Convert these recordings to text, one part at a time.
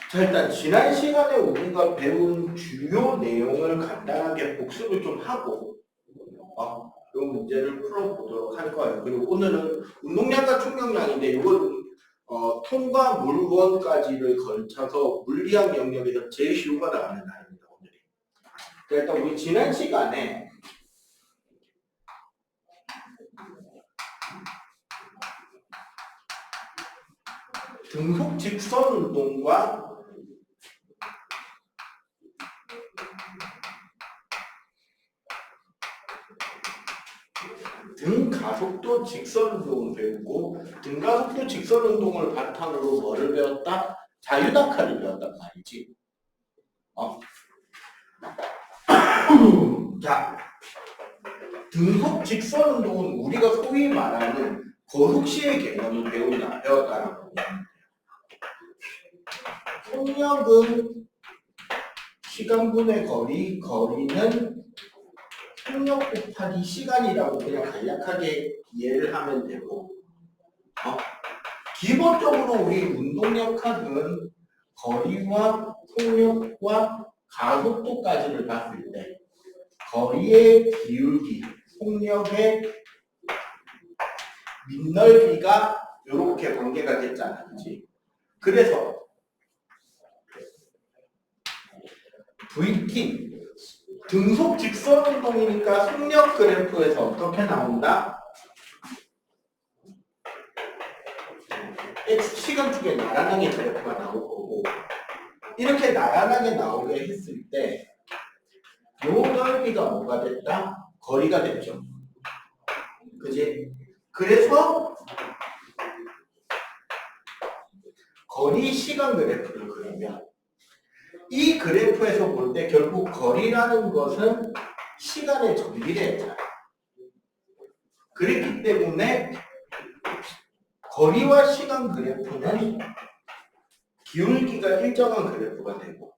자, 일단 지난 시간에 우리가 배운 주요 내용을 간단하게 복습을 좀 하고 이 문제를 풀어보도록 할 거예요. 그리고 오늘은 운동량과 총력량인데 이걸 통과 물원까지를 걸쳐서 물리학 영역에서 제일 쉬우가 나오는 날입니다. 오늘이. 자, 일단 우리 지난 시간에 등속 직선 운동과 등가속도 직선 운동을 배우고 등가속도 직선 운동을 바탕으로 뭐를 배웠다? 자유낙하를 배웠단 말이지. 자, 등속 직선 운동은 우리가 소위 말하는 거속시의 개념을 배웠다라고 보면 돼요. 속력은 시간분의 거리, 거리는 속력 곱하기 시간이라고 그냥 간략하게 이해를 하면 되고, 기본적으로 우리 운동역학은 거리와 속력과 가속도까지를 봤을 때 거리의 기울기, 속력의 밑넓이가 이렇게 관계가 됐잖아, 그렇지? 그래서 VT 등속 직선 운동이니까 속력 그래프에서 어떻게 나온다? X 시간축에 나란하게 그래프가 나올 거고, 이렇게 나란하게 나오게 했을 때 요 넓이가 뭐가 됐다? 거리가 됐죠. 그지? 그래서 거리 시간 그래프를 그리면 이 그래프에서 볼 때 결국 거리라는 것은 시간의 정비례잖아요. 그렇기 때문에 거리와 시간 그래프는 기울기가 일정한 그래프가 되고,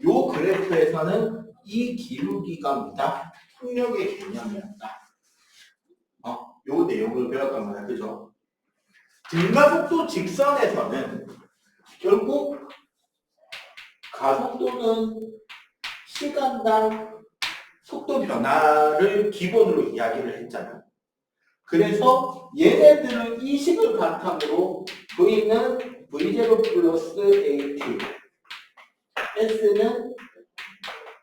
요 그래프에서는 이 기울기가 뭐다? 속력의 개념이었다. 요 내용을 배웠단 말이야, 그죠? 등가속도 직선에서는 결국 가속도는 시간당 속도 변화를 기본으로 이야기를 했잖아. 그래서 얘네들은 이 식을 바탕으로 V는 V0 플러스 AT, S는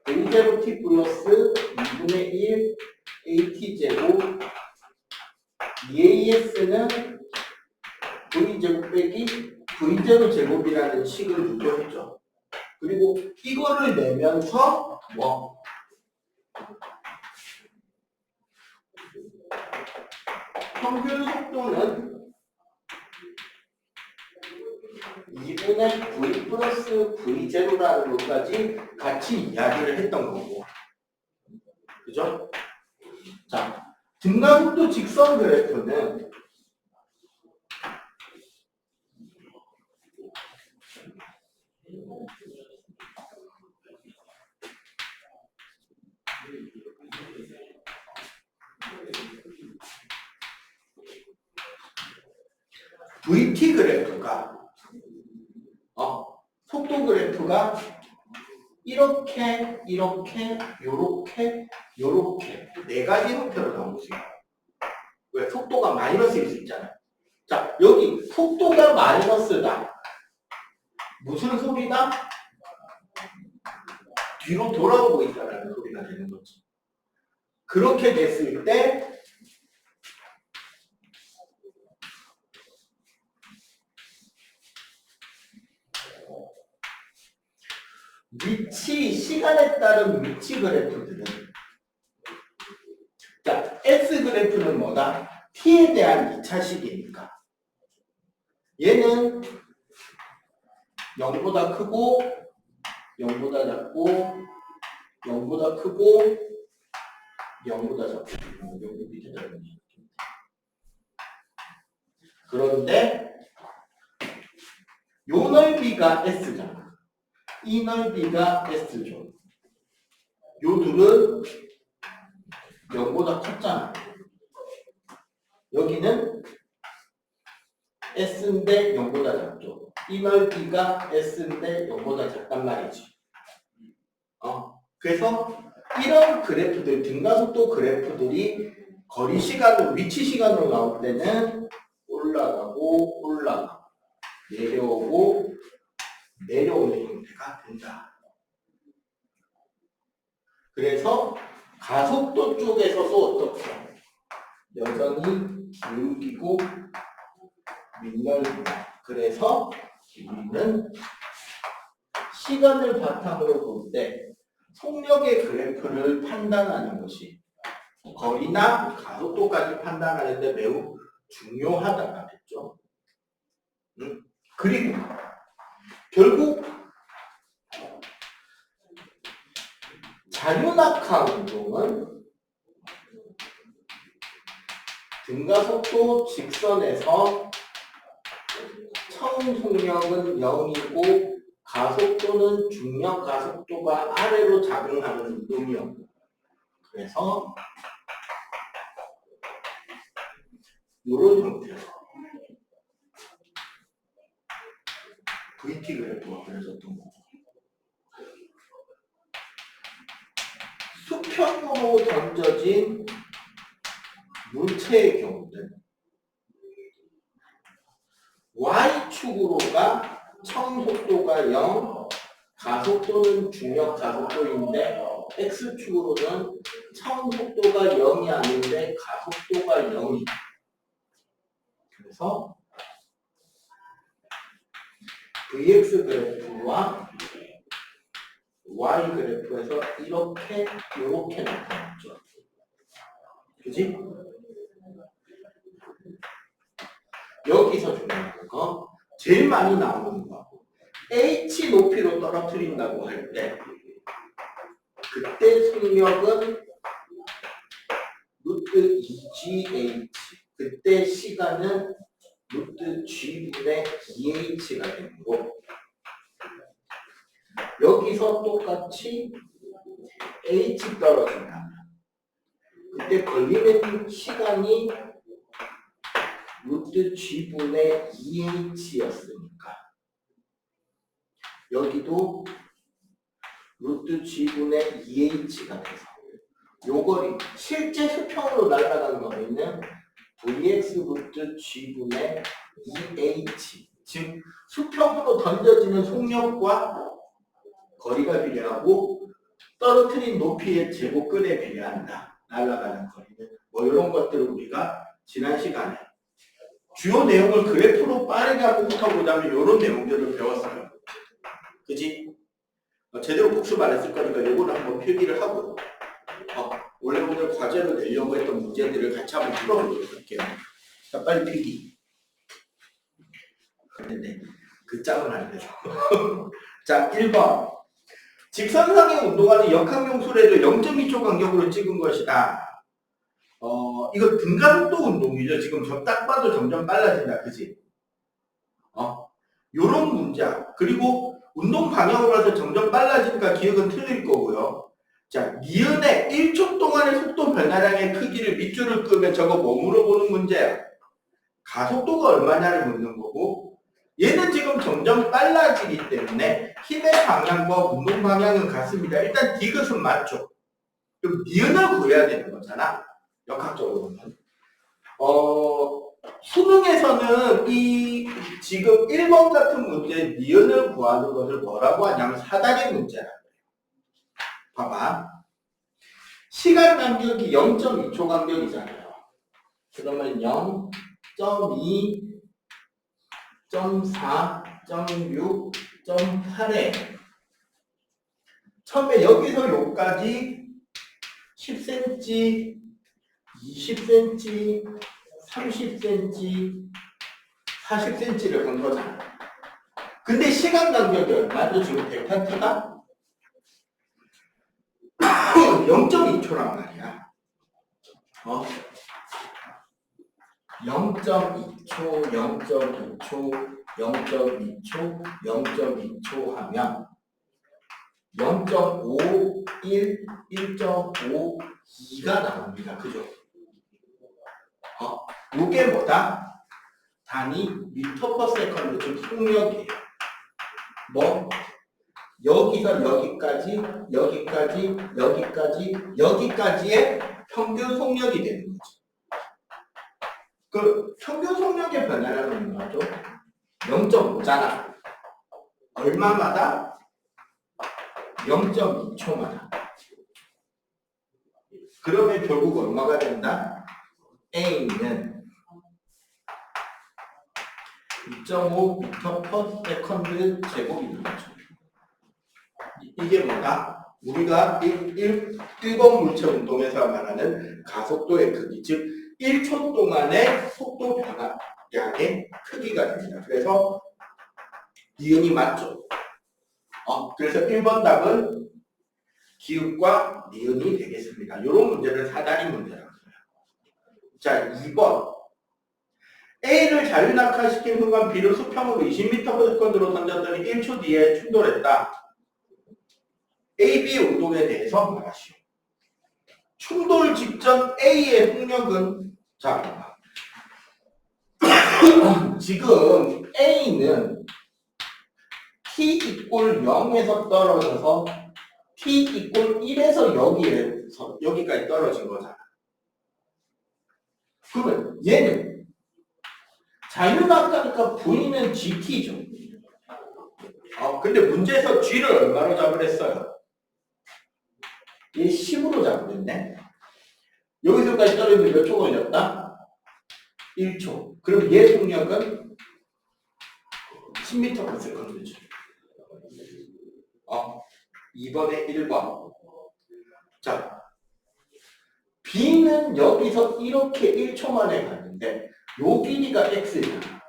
V0T 플러스 2분의 1 AT제곱, EAS는 V제곱 빼기 V0 제곱이라는 식을 유도했죠. 그리고 이거를 내면서 평균 속도는 2분의 V 플러스 V0라는 것까지 같이 이야기를 했던 거고. 그죠? 자, 등가속도 직선 그래프는 VT 그래프가 속도 그래프가 이렇게 요렇게 네 가지 형태로 나올 수 있어요. 왜? 속도가 마이너스일 수 있잖아요. 자, 여기 속도가 마이너스다. 무슨 소리다? 뒤로 돌아오고 있다라는 소리가 되는 거지. 그렇게 됐을 때 위치, 시간에 따른 위치 그래프들은, 자, S 그래프는 뭐다? T에 대한 2차식이니까 얘는 0보다 크고 0보다 작고 0보다 크고 0보다 작고 여기 밑에 작은. 그런데 요 넓이가 S잖아. 이 넓이가 S죠. 요 둘은 0보다 컸잖아. 여기는 S인데 0보다 작죠. 이 넓이가 S인데 요보다 작단 말이지. 그래서 이런 그래프들, 등가속도 그래프들이 거리 시간으로, 위치 시간으로 나올 때는 올라가고 올라가고 내려오고 내려오는 형태가 된다. 그래서 가속도 쪽에서도 어떻게 여전히 기울기고 윗넓이다. 그래서 우리는 시간을 바탕으로 볼 때 속력의 그래프를 판단하는 것이 거리나 가속도까지 판단하는데 매우 중요하다가 됐죠. 그리고 결국 자유낙하 운동은 등가속도 직선에서 처음 속력은 0이고 가속도는 중력 가속도가 아래로 작용하는 운동이었고, 그래서 이런 형태로 VT 그래프가 그려졌던 거고, 수평으로 던져진 물체의 경우는 Y축으로가 처음 속도가 0, 가속도는 중력 가속도인데 X축으로는 처음 속도가 0이 아닌데 가속도가 0이. 그래서 VX 그래프와 Y 그래프에서 이렇게 나타났죠. 그지? 여기서 중요한 거 제일 많이 나오는 거 H 높이로 떨어뜨린다고 할 때 그때 속력은 루트 2GH, 그때 시간은 루트 G분의 2H가 되는 거고, 여기서 똑같이 H 떨어진다. 그때 걸리는 시간이 루트 G분의 2H였으니까 여기도 루트 G분의 2H가 돼서 요 거리, 실제 수평으로 날아가는 거리는 Vx 루트 G분의 2H, 즉 수평으로 던져지는 속력과 거리가 비례하고 떨어뜨린 높이의 제곱근에 비례한다. 날아가는 거리는 뭐 이런 것들을 우리가 지난 시간에 주요 내용을 그래프로 빠르게 한번 훑어보자면 이런 내용들을 배웠어요. 그지? 제대로 복습 안 했을 거니까 요거는 한번 필기를 하고 원래 오늘 과제로 내려고 했던 문제들을 같이 한번 풀어보도록 할게요. 자, 빨리 필기. 근데 그 짝은 안 돼서. 자, 1번. 직선상에 운동하는 역학용 수레를 0.2초 간격으로 찍은 것이다. 이거 등가속도 운동이죠. 지금 저 딱 봐도 점점 빨라진다. 그지? 요런 문장. 그리고 운동 방향으로 해서 점점 빨라지니까 기억은 틀릴 거고요. 자, 니은의 1초 동안의 속도 변화량의 크기를 밑줄을 끄면 저거 뭐 물어보는 문제야? 가속도가 얼마냐를 묻는 거고, 얘는 지금 점점 빨라지기 때문에 힘의 방향과 운동 방향은 같습니다. 일단 디귿은 맞죠? 그럼 니은을 구해야 되는 거잖아. 역학적으로는. 수능에서는 이 지금 1번 같은 문제 니은을 구하는 것을 뭐라고 하냐면 사다리 문제라고 해요. 봐봐. 시간 간격이 0.2초 간격이잖아요. 그러면 0.2, 0.4, 0.6, 0.8에 처음에 여기서 여기까지 10cm, 20cm, 30cm, 40cm를 한 거잖아. 근데 시간 간격이 얼마죠? 지금 델타 t가 0.2초란 말이야. 0.2초, 0.2초, 0.2초, 0.2초 하면 0.5, 1, 1.5, 2가 나옵니다. 그죠? 이게 뭐다? 단위 미터 퍼 세컨드, 즉 속력이에요. 뭐 여기서 여기까지, 여기까지, 여기까지, 여기까지의 평균 속력이 되는 거죠. 그 평균 속력의 변화라는 거죠. 0.5잖아. 얼마마다? 0.2초마다. 그러면 결국 얼마가 된다? A는 2.5m per 세컨드 제곱이 되는 거죠. 이게 뭐다? 우리가 1번 물체 운동에서 말하는 가속도의 크기, 즉 1초 동안의 속도 변화량의 크기가 됩니다. 그래서 니은이 맞죠? 그래서 1번 답은 기읍과 니은이 되겠습니다. 이런 문제를 사다리 문제라고 해요. 자, 2번. A를 자유낙하시킨 순간 B를 수평으로 20m/s로 던졌더니 1초 뒤에 충돌했다. AB 운동에 대해서 말하시오. 충돌 직전 A의 속력은, 자, 지금 A는 T = 0에서 떨어져서 T = 1에서 여기까지 떨어진 거잖아. 그러면 얘는 자유낙하니까 V는 GT죠. 근데 문제에서 G를 얼마로 잡으랬어요? 얘 10으로 잡으랬네. 여기서까지 떨어지는데 몇 초 걸렸다? 1초. 그럼 얘 속력은 10m/s죠. 2번에 1번. 자, B는 여기서 이렇게 1초 만에 갔는데 요 길이가 X잖아.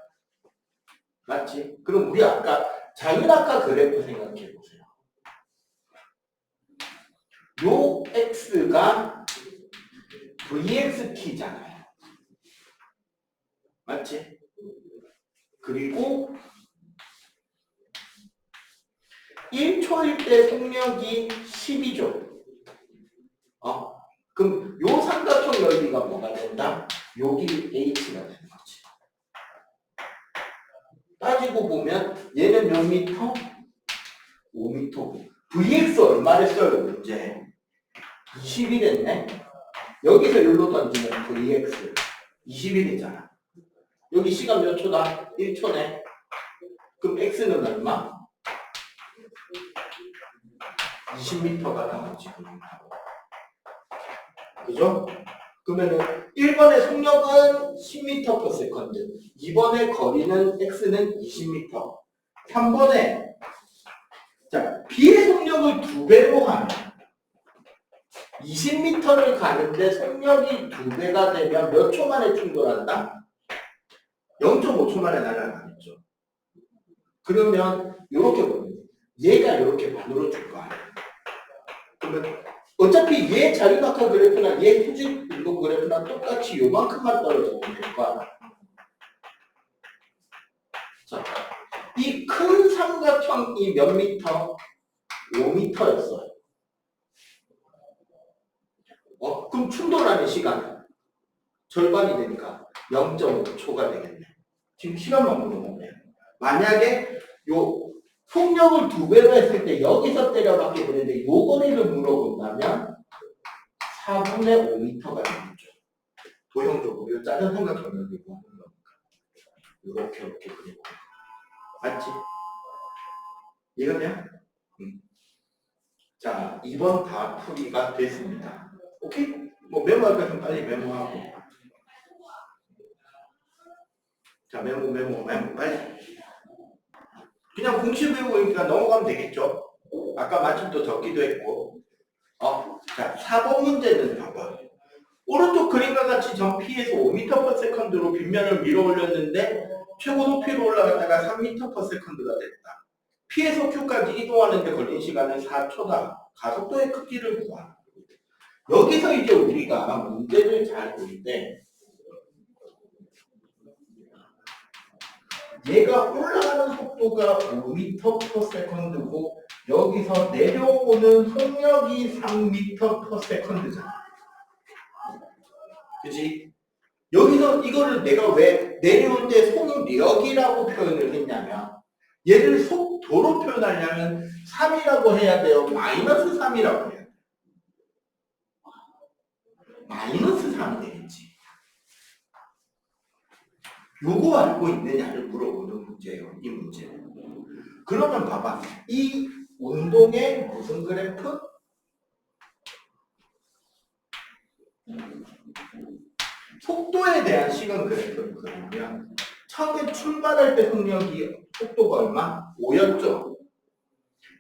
맞지? 그럼 우리 아까 자유낙하 그래프 생각해 보세요. 요 X가 VXT잖아요. 맞지? 그리고 1초일 때 속력이 10이죠. 그럼 요 삼각형 넓이가 뭐가 된다? 요 길이 H가 되는 거지. 따지고 보면 얘는 몇 미터? 5미터고. VX 얼마랬어요, 문제? 20이 됐네. 여기서 여기로 던지면 VX 21이잖아. 여기 시간 몇 초다? 1초네. 그럼 X는 얼마? 20m가 나오지. 그죠? 그러면은 1번의 속력은 10m/s, 2번의 거리는 X는 20m, 3번에 자, B의 속력을 2배로 하면 20m를 가는데 속력이 2배가 되면 몇 초 만에 충돌한다? 0.5초 만에 날아가겠죠. 그러면 이렇게 보면 얘가 이렇게 반으로 줄 거 아니에요. 그러면 어차피 얘 자유낙하 그래프나 얘 후직 운동 그래프나 똑같이 요만큼만 떨어지면 될 거 아니에요. 자, 이 큰 삼각형이 몇 미터? 5미터였어요. 그럼 충돌하는 시간은 절반이 되니까 0.5초가 되겠네. 지금 시간만 물어보네요. 만약에 요 속력을 2배로 했을 때 여기서 때려박게 되는데 요 거리를 물어본다면 4분의 5m가 되겠죠. 도형적으로 요 작은 삼각형을 그리고 하는 거니까 이렇게 그리고 맞지? 이거냐? 자, 2번 다 풀이가 됐습니다. 오케이? 뭐 메모할 것은 빨리 메모하고. 자, 메모 빨리. 그냥 공식 외우니까 넘어가면 되겠죠? 아까 마침 또 적기도 했고. 자, 4번 문제는 봐봐. 오른쪽 그림과 같이 전 P에서 5m/s로 빗면을 밀어 올렸는데 최고 높이로 올라갔다가 3m/s가 됐다. P에서 Q까지 이동하는 데 걸린 시간은 4초다. 가속도의 크기를 구하라. 여기서 이제 우리가 문제를 잘 볼 때 얘가 올라가는 속도가 5m/s고 여기서 내려오는 속력이 3m/s잖아. 그치? 여기서 이거를 내가 왜 내려올 때 속력이라고 표현을 했냐면 얘를 속도로 표현하려면 3이라고 해야 돼요? 마이너스 3이라고 해야 돼요? 마이너스 3이 되겠지. 요거 알고 있느냐를 물어보는 문제예요. 이 문제는. 그러면 봐봐. 이 운동의 무슨 그래프? 속도에 대한 시간 그래프를 그리면 처음에 출발할 때 속도가 얼마? 5였죠.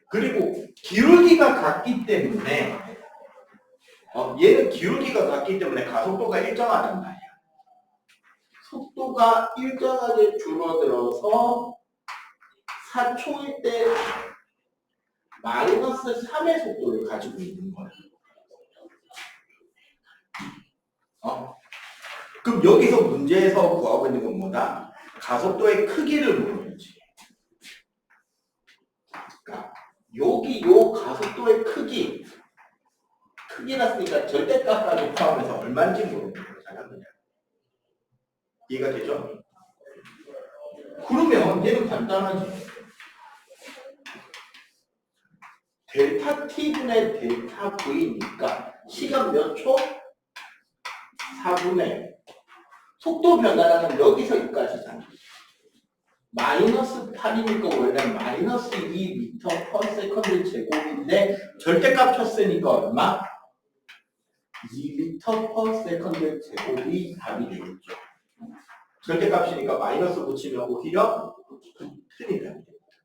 그리고 기울기가 같기 때문에 얘는 기울기가 같기 때문에 가속도가 일정하단 말이야. 속도가 일정하게 줄어들어서 4초일 때 마이너스 3의 속도를 가지고 있는 거야. 그럼 여기서 문제에서 구하고 있는 건 뭐다? 가속도의 크기를 물어야지. 그러니까 여기 요 가속도의 크기라 쓰니까 절대값까지 포함해서 얼마인지 물어보는 거잖아, 그냥. 이해가 되죠? 그러면 얘는 간단하지. 델타 t분의 델타 v니까 시간 몇 초? 4분의 속도 변화라는 여기서 여기까지잖아. 마이너스 8이니까 원래 마이너스 2m per 세컨드 제곱인데 절대값 쳤으니까 얼마? 2m per 세컨드 제곱이 답이 되겠죠. 절대값이니까 마이너스 붙이면 오히려 틀리다.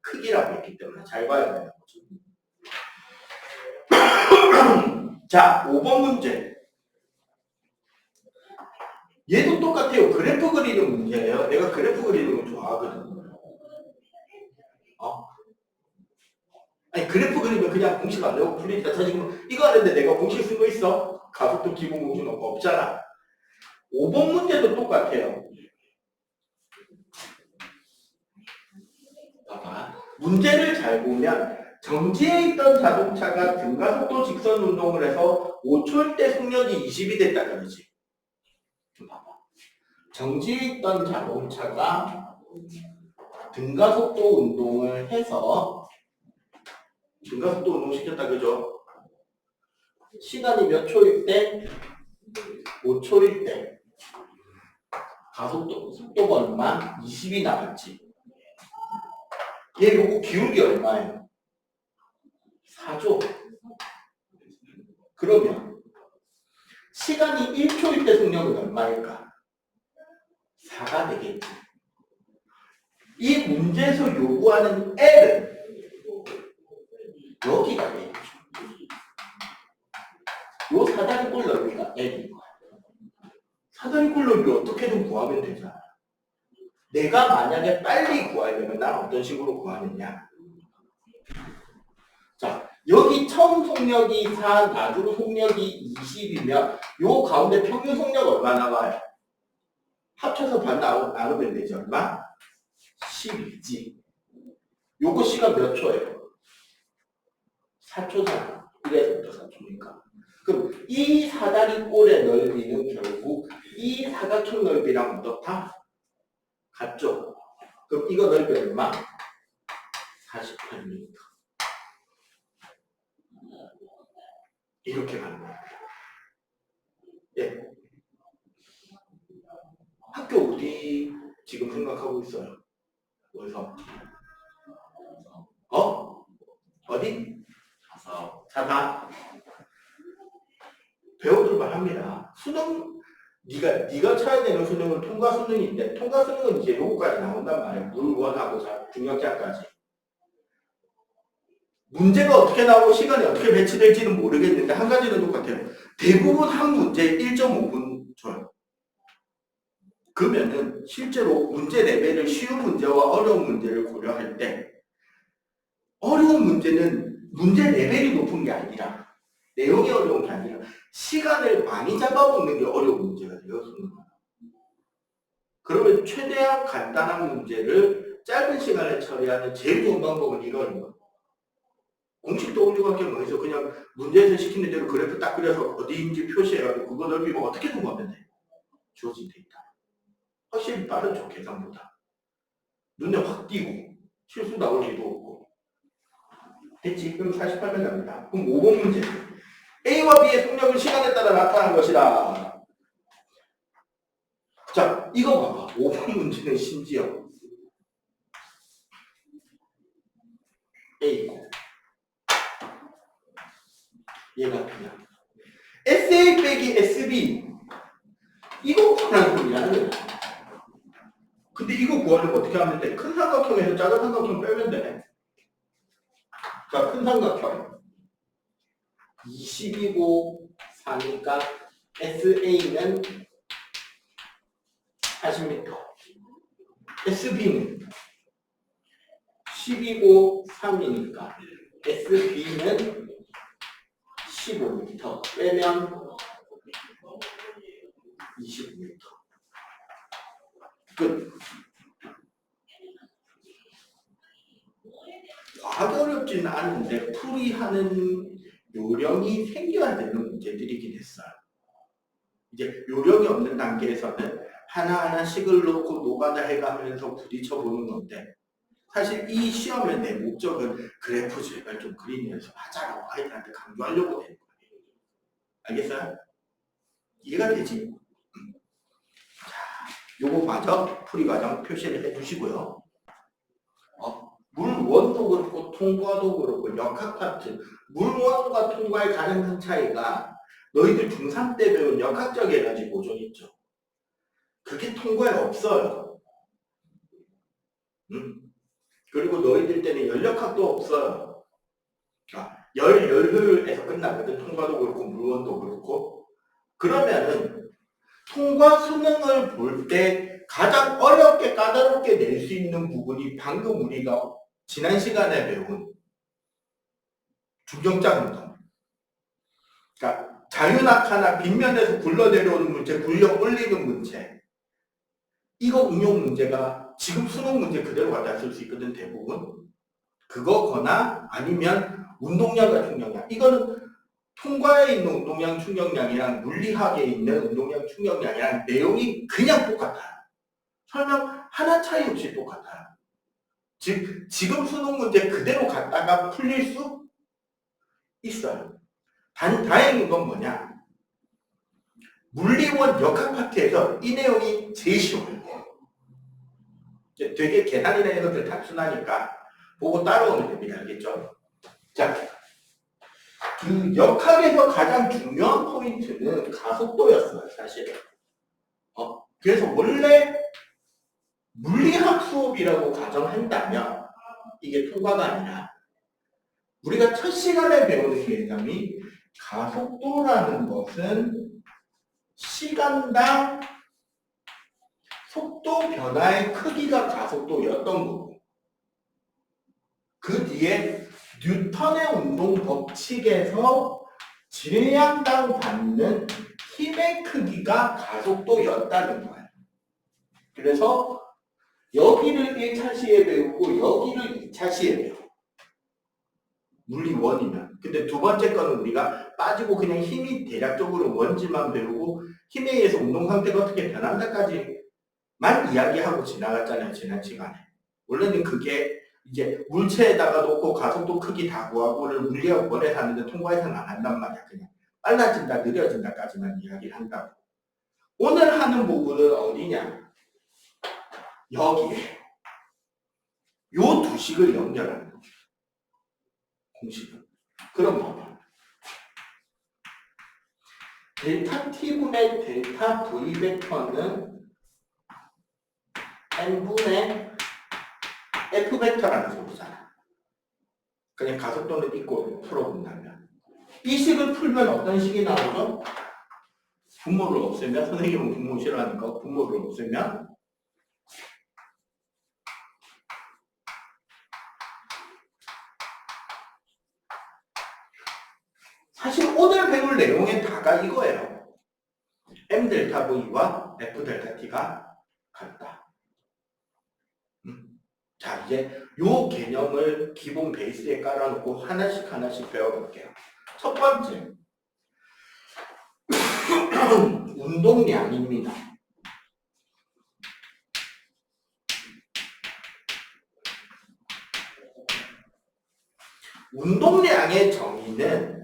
크기라고 했기 때문에 잘 봐야 돼요. 자, 5번 문제. 얘도 똑같아요. 그래프 그리는 문제예요. 내가 그래프 그리는 거 좋아하거든. 아니, 그래프 그리면 그냥 공식 안 내고 풀리니까 저 지금 이거 하는데 내가 공식 쓴 거 있어? 가속도 기본 공식 없잖아. 5번 문제도 똑같아요. 봐봐. 문제를 잘 보면 정지해 있던 자동차가 등가속도 직선 운동을 해서 5초일 때 속력이 20이 됐다 그러지. 봐봐. 정지해 있던 자동차가 등가속도 운동을 해서 등가속도 운동 시켰다 그죠? 시간이 몇 초일 때? 5초일 때 가속도 속도가 얼마? 20이 나갔지. 얘 요거 기울기 얼마예요? 4조. 그러면 시간이 1초일 때 속력은 얼마일까? 4가 되겠지. 이 문제에서 요구하는 L은 여기가 되겠죠. 요 사다리꼴 넓이가 L인 거야. 사다리꼴 넓이 어떻게든 구하면 되잖아. 내가 만약에 빨리 구하려면 난 어떤 식으로 구하느냐. 자, 여기 처음 속력이 4, 나중 속력이 20이면 요 가운데 평균 속력 얼마 나와요? 합쳐서 반 나누면 되지 얼마? 10이지. 요거 시간 몇 초예요? 4초잖아. 그래서 4초니까. 그럼 이 사다리꼴의 넓이는 결국 이 사각형 넓이랑 어떻다? 같죠? 그럼 이거 넓이 얼마? 48m. 이렇게 가는 거야. 예. 학교 어디 지금 생각하고 있어요? 어디서? 어디? 자사. 배우들만 합니다. 수능 네가 쳐야 되는 수능은 통과 수능인데 통과 수능은 이제 요거까지 나온단 말이에요. 물원하고 중력자까지. 문제가 어떻게 나오고 시간이 어떻게 배치될지는 모르겠는데 한 가지는 똑같아요. 대부분 한 문제에 1.5분 줘요. 그러면은 실제로 문제 레벨을 쉬운 문제와 어려운 문제를 고려할 때 어려운 문제는 문제 레벨이 높은 게 아니라 내용이 어려운 게 아니라 시간을 많이 잡아먹는 게 어려운 문제가 돼요. 그러면 최대한 간단한 문제를 짧은 시간에 처리하는 제일 좋은 방법은 이거예요. 공식 떠올리고 할 해서 그냥 문제에서 시키는 대로 그래프 딱 그려서 어디인지 표시해가지고 그거 넓이면 어떻게 공부하면 돼? 주어진 데이터. 확실히 빠르죠, 계산보다. 눈에 확 띄고 실수 나올 리도 없고. 됐지? 그럼 48번 갑니다. 그럼 5번 문제. A와 B의 속력은 시간에 따라 나타난 것이다. 자, 이거 봐봐. 5번 문제는 심지어 A고 얘가 B야. SA 빼기 SB 이거 구하는 소리야. 근데 이거 구하려면 어떻게 하면 돼? 큰 삼각형에서 작은 삼각형 빼면 돼. 자, 큰 삼각형 20이고 4니까 SA는 40m, SB는 10이고 3이니까 SB는 15m 빼면 25m. 끝. 과하게 어렵지는 않은데 풀이하는 요령이 생겨야 되는 문제들이긴 했어요. 이제 요령이 없는 단계에서는 하나하나씩을 놓고 노가다 해가면서 부딪혀보는 건데 사실 이 시험의 내 목적은 그래프 제발 좀 그리는 연습하자라고 아이들한테 강조하려고 되는 거예요. 알겠어요? 이해가 되지? 자, 요거마저 풀이 과정 표시를 해주시고요. 물원도 그렇고 통과도 그렇고 역학 파트 물원과 통과의 가장 큰 차이가 너희들 중3 때 배운 역학적 에너지 보존 있죠. 그게 통과에 없어요. 그리고 너희들 때는 연력학도 없어요. 열효율에서 끝나거든. 통과도 그렇고 물원도 그렇고. 그러면은 통과 수능을 볼 때 가장 어렵게 까다롭게 낼 수 있는 부분이 방금 우리가 지난 시간에 배운 중경장 운동. 그러니까 자유낙하나 빗면에서 굴러 내려오는 문제, 굴려 올리는 문제. 이거 응용 문제가 지금 수능 문제 그대로 갖다 쓸 수 있거든, 대부분. 그거거나 아니면 운동량과 충격량. 이거는 통과에 있는 운동량, 충격량이랑 물리학에 있는 운동량, 충격량이랑 내용이 그냥 똑같아요. 설명 하나 차이 없이 똑같아요. 즉, 지금 수능 문제 그대로 갖다가 풀릴 수 있어요. 다행인 건 뭐냐? 물리원 역학 파트에서 이 내용이 제일 쉬워요. 되게 계산이나 이런 것들 단순하니까 보고 따라오면 됩니다. 알겠죠? 자, 그 역학에서 가장 중요한 포인트는 가속도였어요, 사실은. 그래서 원래 물리학 수업이라고 가정한다면 이게 통과가 아니라 우리가 첫 시간에 배우는 개념이 가속도라는 것은 시간당 속도 변화의 크기가 가속도였던 거고 그 뒤에 뉴턴의 운동 법칙에서 질량당 받는 힘의 크기가 가속도였다는 거예요. 그래서 여기를 1차 시에 배우고 여기를 2차 시에 배우고 물리 원이면 근데 두 번째 거는 우리가 빠지고 그냥 힘이 대략적으로 뭔지만 배우고 힘에 의해서 운동 상태가 어떻게 변한다까지만 이야기하고 지나갔잖아요. 지난 시간에. 원래는 그게 이제 물체에다가 놓고 가속도 크기 다 구하고를 물리학 원에서 하는데 통과해서는 안 한단 말이야. 그냥 빨라진다 느려진다까지만 이야기를 한다고. 오늘 하는 부분은 어디냐? 여기에 요 두 식을 연결하는 거죠. 공식은. 그럼 봐봐. 델타 t분의 델타 v 벡터는 n분의 f 벡터라는 소리잖아. 그냥 가속도는 있고 풀어본다면. 이 식을 풀면 어떤 식이 나오죠? 분모를 없애면, 선생님은 분모 싫어하니까 분모를 없애면 사실 오늘 배울 내용의 다가 이거예요. m 델타 v와 f 델타 t가 같다. 자, 이제 요 개념을 기본 베이스에 깔아놓고 하나씩 배워볼게요. 첫 번째, 운동량입니다. 운동량의 정의는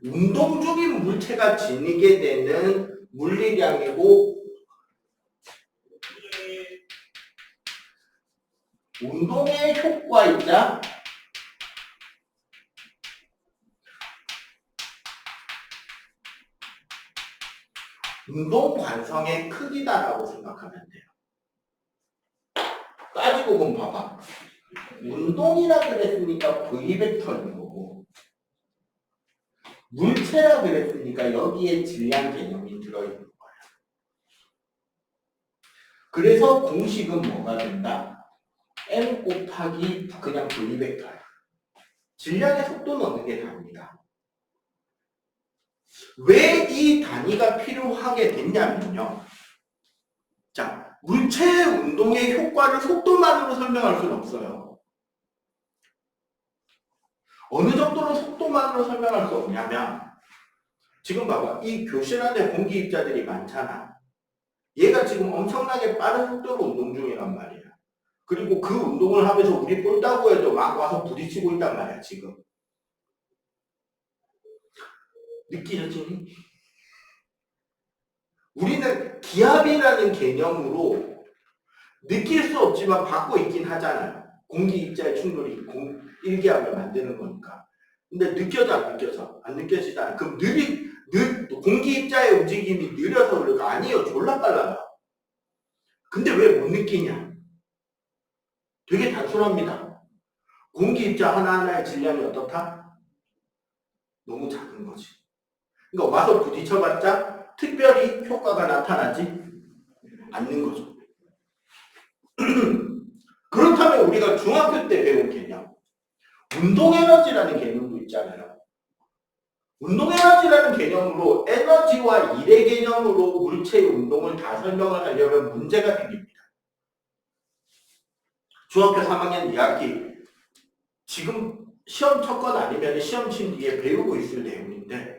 운동 중인 물체가 지니게 되는 물리량이고 운동의 효과이자 운동 관성의 크기다라고 생각하면 돼요. 따지고 보면 봐봐. 운동이라 그랬으니까 V 벡터인 거고 물체라 그랬으니까 여기에 질량 개념이 들어있는 거야. 그래서 공식은 뭐가 된다? M 곱하기 그냥 V 벡터야. 질량의 속도는 어느 게 답니다. 왜 이 단위가 필요하게 됐냐면요. 자, 물체의 운동의 효과를 속도만으로 설명할 수는 없어요. 어느 정도로 속도만으로 설명할 수 없냐면 지금 봐봐. 이 교실 안에 공기 입자들이 많잖아. 얘가 지금 엄청나게 빠른 속도로 운동 중이란 말이야. 그리고 그 운동을 하면서 우리 꼴다구에도 막 와서 부딪히고 있단 말이야, 지금. 느끼지? 우리는 기압이라는 개념으로 느낄 수 없지만 받고 있긴 하잖아요. 공기 입자의 충돌이 일기압을 만드는 거니까. 근데 느껴져 안 느껴져? 안 느껴지잖아. 그럼 공기 입자의 움직임이 느려서 그럴까? 아니요. 졸라 빨라요. 근데 왜 못 느끼냐? 되게 단순합니다. 공기 입자 하나하나의 질량이 어떻다? 너무 작은 거지. 그러니까 와서 부딪혀봤자 특별히 효과가 나타나지 않는 거죠. 그렇다면 우리가 중학교 때 배운 개념, 운동에너지라는 개념도 있잖아요. 운동에너지라는 개념으로 에너지와 일의 개념으로 물체의 운동을 다 설명을 하려면 문제가 생깁니다. 중학교 3학년 2학기 지금 시험 쳤건 아니면 시험 친 뒤에 배우고 있을 내용인데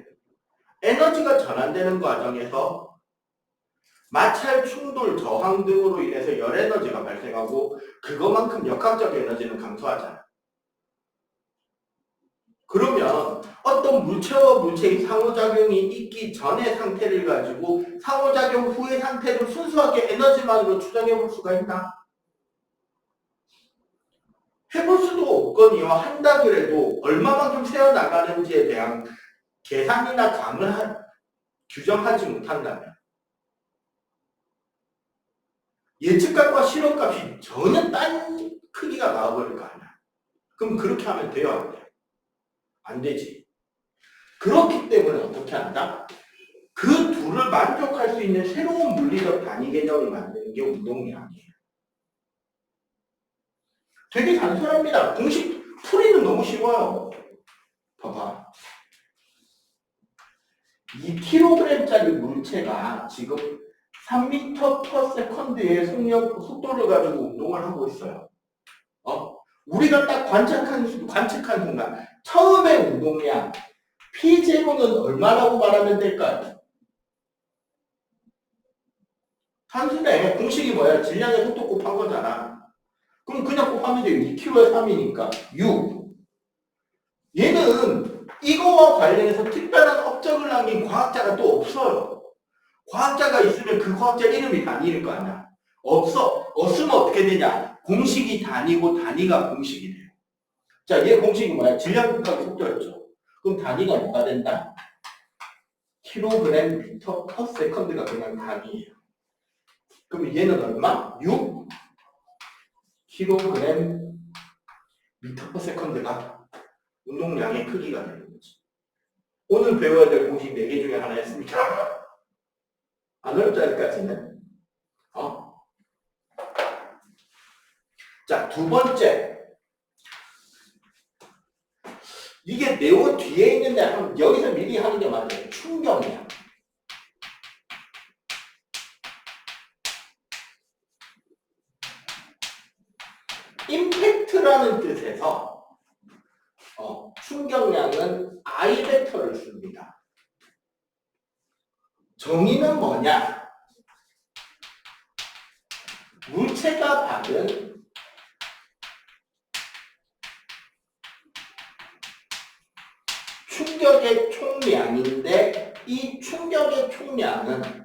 에너지가 전환되는 과정에서 마찰, 충돌, 저항 등으로 인해서 열에너지가 발생하고 그것만큼 역학적 에너지는 감소하잖아요. 그러면 어떤 물체와 물체의 상호작용이 있기 전의 상태를 가지고 상호작용 후의 상태를 순수하게 에너지만으로 추정해 볼 수가 있나? 해볼 수도 없거니요. 한다 그래도 얼마만큼 새어나가는지에 대한 계산이나 감을 규정하지 못한다면 예측값과 실험값이 전혀 딴 크기가 나와버릴 거 아니야. 그럼 그렇게 하면 돼요? 안 돼요? 안 되지. 그렇기 때문에 어떻게 한다? 그 둘을 만족할 수 있는 새로운 물리적 단위 개념을 만드는 게 운동량이에요. 되게 단순합니다. 공식 풀이는 너무 쉬워요. 봐봐. 2kg짜리 물체가 지금 3m/s의 속도를 가지고 운동을 하고 있어요. 우리가 딱 관측한 순간 처음의 운동량 P0는 얼마라고 말하면 될까요? 단순해. 공식이 뭐야? 질량의 속도 곱한 거잖아. 그럼 그냥 곱하면 돼요. 2kg에 3이니까 6. 얘는 이거와 관련해서 특별한 업적을 남긴 과학자가 또 없어요. 과학자가 있으면 그 과학자 이름이 단위일 거 아니야. 없으면 어떻게 되냐? 공식이 단위고 단위가 공식이 돼요. 자, 얘 공식이 뭐야? 질량 곱하기 속도였죠. 그럼 단위가 뭐가 된다? 킬로그램 미터 퍼 세컨드가 그냥 단위예요. 그럼 얘는 얼마? 6 킬로그램 미터 퍼 세컨드가 운동량의 크기가 되는 거지. 오늘 배워야 될 공식 4개 중에 하나였습니다. 안 어렵지 않을까지는? 자, 두 번째. 이게 네오 뒤에 있는데 여기서 미리 하는 게 맞아요. 충격량. 임팩트라는 뜻에서 충격량은 I 벡터를 씁니다. 정의는 뭐냐? 물체가 받은 충격의 총량인데 이 충격의 총량은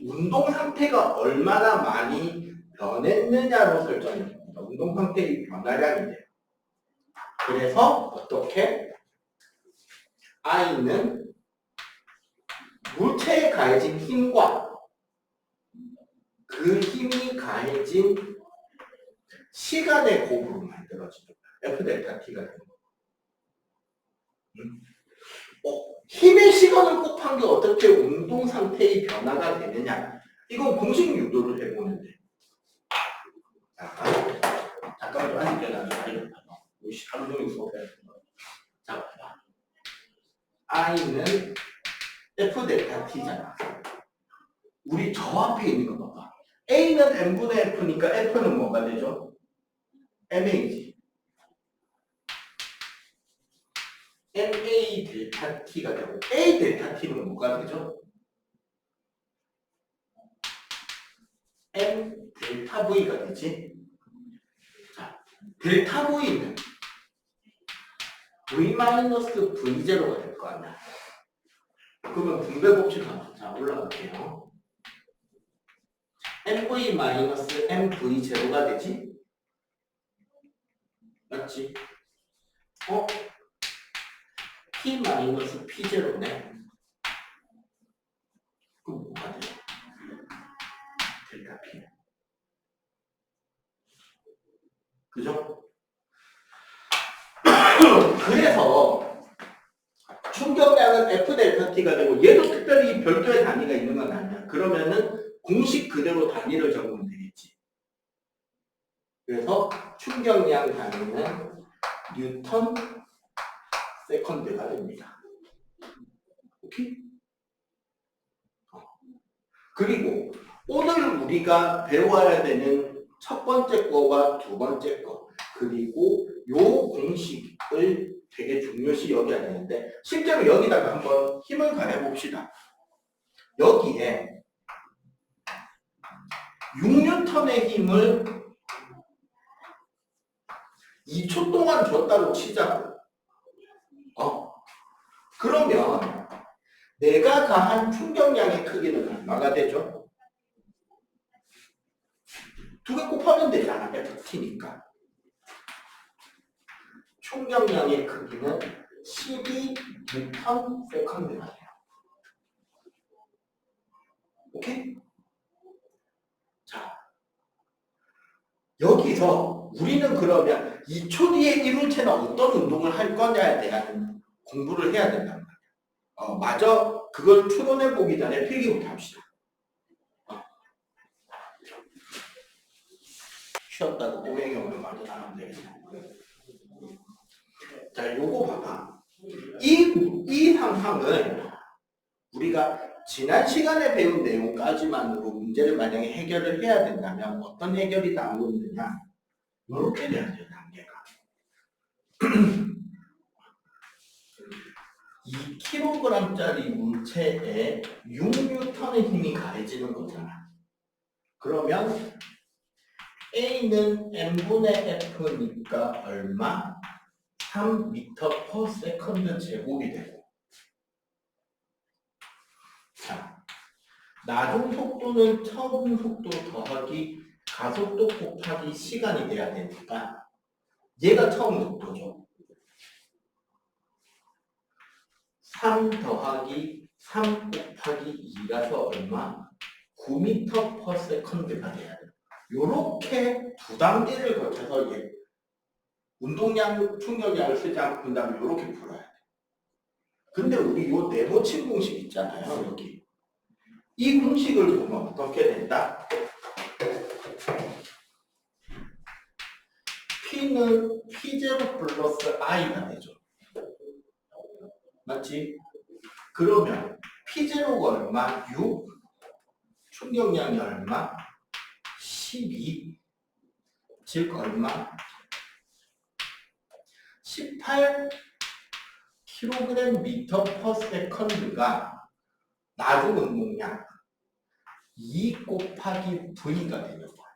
운동 상태가 얼마나 많이 변했느냐로 설정됩니다. 운동 상태의 변화량이에요. 그래서 어떻게? I는 물체에 가해진 힘과 그 힘이 가해진 시간의 곱으로 만들어지죠. F 델타 T가 되는 거예요. 힘의 시간을 곱한 게 어떻게 운동 상태의 변화가 되느냐? 이건 공식 유도를 해보는데. 잠깐만 좀 앉을게. 나중에 알려줘. 하루 종일 수업해야 돼. 자, I는 F 델타 T잖아. 우리 저 앞에 있는 거 봐봐. A는 N분의 F니까 F는 뭐가 되죠? MA지. MA 델타 T가 되고 A 델타 T는 뭐가 되죠? M 델타 V가 되지? 자, 델타 V는 V-V0가 될 거 아니야. 그러면 분배 법칙 한번 자 올라갈게요. MV-MV0가 되지? 맞지? P-P0네. 그럼 뭐가 돼? 델타 P. 그죠? 그래서 충격량은 F 델타 T가 되고 얘도 특별히 별도의 단위가 있는 건 아니야. 그러면은 공식 그대로 단위를 적으면 되겠지. 그래서 충격량 단위는 뉴턴 세컨드가 됩니다. 오케이? 그리고 오늘 우리가 배워야 되는 첫 번째 거와 두 번째 거 그리고 요 공식을 되게 중요시 여겨야 되는데 실제로 여기다가 한번 힘을 가해 봅시다. 여기에 6N의 힘을 2초 동안 줬다고 치자고. 그러면 내가 가한 충격량의 크기는 얼마가 되죠? 두 개 곱하면 되잖아. FT니까. 충격량의 크기는 12Nm 세컨드가 돼요. 오케이? 자, 여기서 우리는 그러면 2초 뒤에 이 물체는 어떤 운동을 할 거냐에 대한 공부를 해야 된단 말이야. 마저 그걸 추론해 보기 전에 필기부터 합시다. 쉬었다고 꼬맹이 오면 말도 나가면 되겠네. 자, 요거 봐봐. 이 상황을 우리가 지난 시간에 배운 내용까지만으로 문제를 만약에 해결을 해야 된다면 어떤 해결이 나오느냐? 이렇게 돼야 돼요, 단계가. 2kg짜리 물체에 6N의 힘이 가해지는 거잖아. 그러면 A는 N분의 F니까 얼마? 3m/s 제곱이 되고. 자, 나중 속도는 처음 속도 더하기 가속도 곱하기 시간이 돼야 되니까 얘가 처음 속도죠. 3 더하기 3 곱하기 2라서 얼마? 9m/s가 돼야 돼요. 요렇게 두 단계를 거쳐서 운동량, 충격량을 쓰지 않고 그 다음에 요렇게 풀어야 돼. 근데 우리 요 네모친 공식 있잖아요, 여기. 이 공식을 보면 어떻게 된다? P는 P0 플러스 I가 되죠. 맞지? 그러면 P0가 얼마? 6, 충격량이 얼마? 12, 즉 얼마? 18 kg/s/가 나중 운동량 2 곱하기 V가 되는 거야.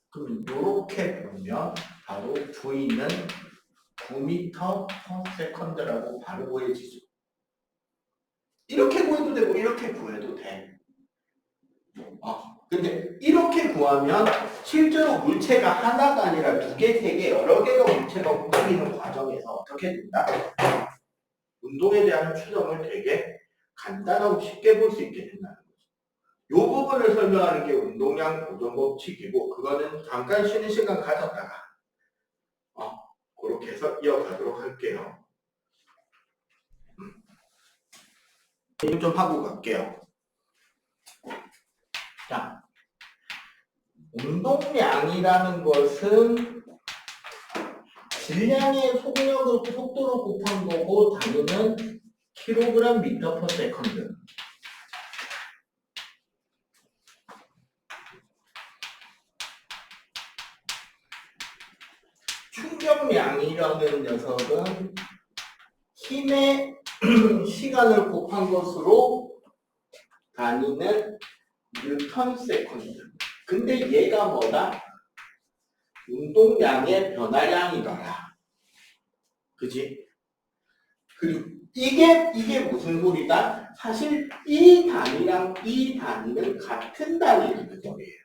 그럼 이렇게 보면 바로 V는 9m/s라고 바로 구해지죠. 이렇게 구해도 되고 이렇게 구해도 돼. 근데 이렇게 구하면 실제로 물체가 하나가 아니라 두 개, 세 개, 여러 개가 물체가 움직이는 과정에서 어떻게 된다? 운동에 대한 추정을 되게 간단하고 쉽게 볼 수 있게 된다는 거죠. 이 부분을 설명하는 게 운동량 보존 법칙이고, 그거는 잠깐 쉬는 시간 가졌다가 그렇게 해서 이어가도록 할게요. 이거 좀 하고 갈게요. 자, 운동량이라는 것은 질량의 속도로 곱한 거고, 단위는 kg/m/s. 충격량이라는 녀석은 힘의 시간을 곱한 것으로 단위는 뉴턴/세컨드. 근데 얘가 뭐다? 운동량의 변화량이더라. 그지? 그리고 이게 무슨 소리다? 사실 이 단위랑 이 단위는 같은 단위라는 소리예요.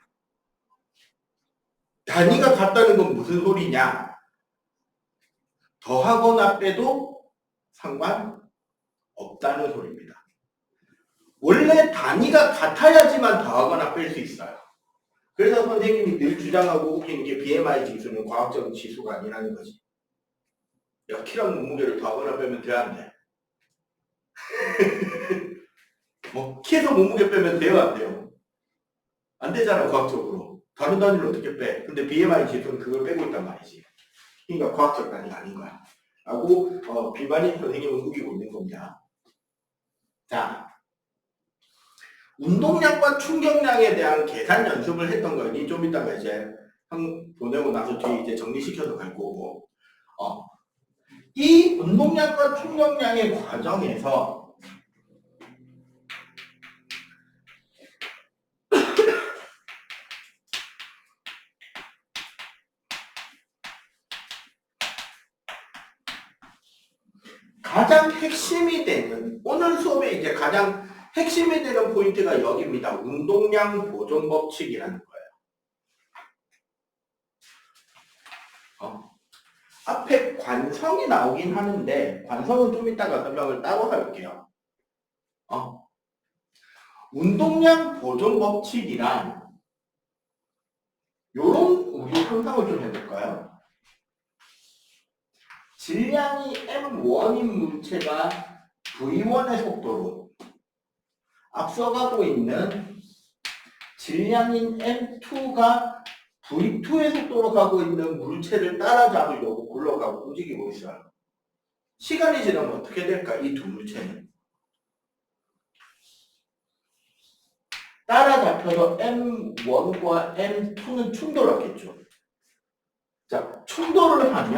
단위가 같다는 건 무슨 소리냐? 더하거나 빼도 상관없다는 소리입니다. 원래 단위가 같아야지만 더하거나 뺄 수 있어요. 그래서 선생님이 늘 주장하고 웃기는 게 BMI 지수는 과학적인 지수가 아니라는 거지. 야, 키랑 몸무게를 더하거나 빼면 돼, 안 돼? 뭐 키에서 몸무게 빼면 돼요, 안 돼요? 안 되잖아, 과학적으로. 다른 단위를 어떻게 빼? 근데 BMI 지수는 그걸 빼고 있단 말이지. 그러니까 과학적 단위가 아닌 거야. 라고 비만인 선생님은 우기고 있는 겁니다. 자, 운동량과 충격량에 대한 계산 연습을 했던 거니 좀 이따가 이제 보내고 나서 뒤에 이제 정리시켜서 갈 거고, 이 운동량과 충격량의 과정에서 가장 핵심이 되는, 오늘 수업에 이제 가장 핵심이 되는 포인트가 여기입니다. 운동량 보존 법칙이라는 거예요. 앞에 관성이 나오긴 하는데 관성은 좀 이따가 설명을 따로 할게요. 운동량 보존 법칙이란 요런 우리 상상을 좀 해볼까요? 질량이 M1인 물체가 V1의 속도로 앞서가고 있는 질량인 M2가 V2의 속도로 가고 있는 물체를 따라잡으려고 굴러가고 움직이고 있어요. 시간이 지나면 어떻게 될까? 이 두 물체는 따라잡혀서 M1과 M2는 충돌하겠죠. 자, 충돌을 할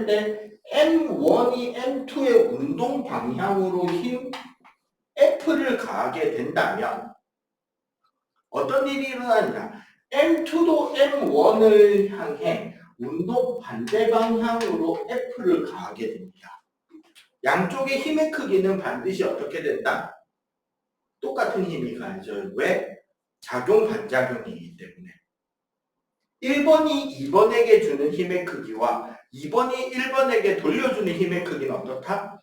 때 M1이 M2의 운동 방향으로 힘 F를 가하게 된다면 어떤 일이 일어나냐? M2도 M1을 향해 운동 반대 방향으로 F를 가하게 됩니다. 양쪽의 힘의 크기는 반드시 어떻게 된다? 똑같은 힘이 가해져요. 왜? 작용 반작용이기 때문에. 1번이 2번에게 주는 힘의 크기와 2번이 1번에게 돌려주는 힘의 크기는 어떻다?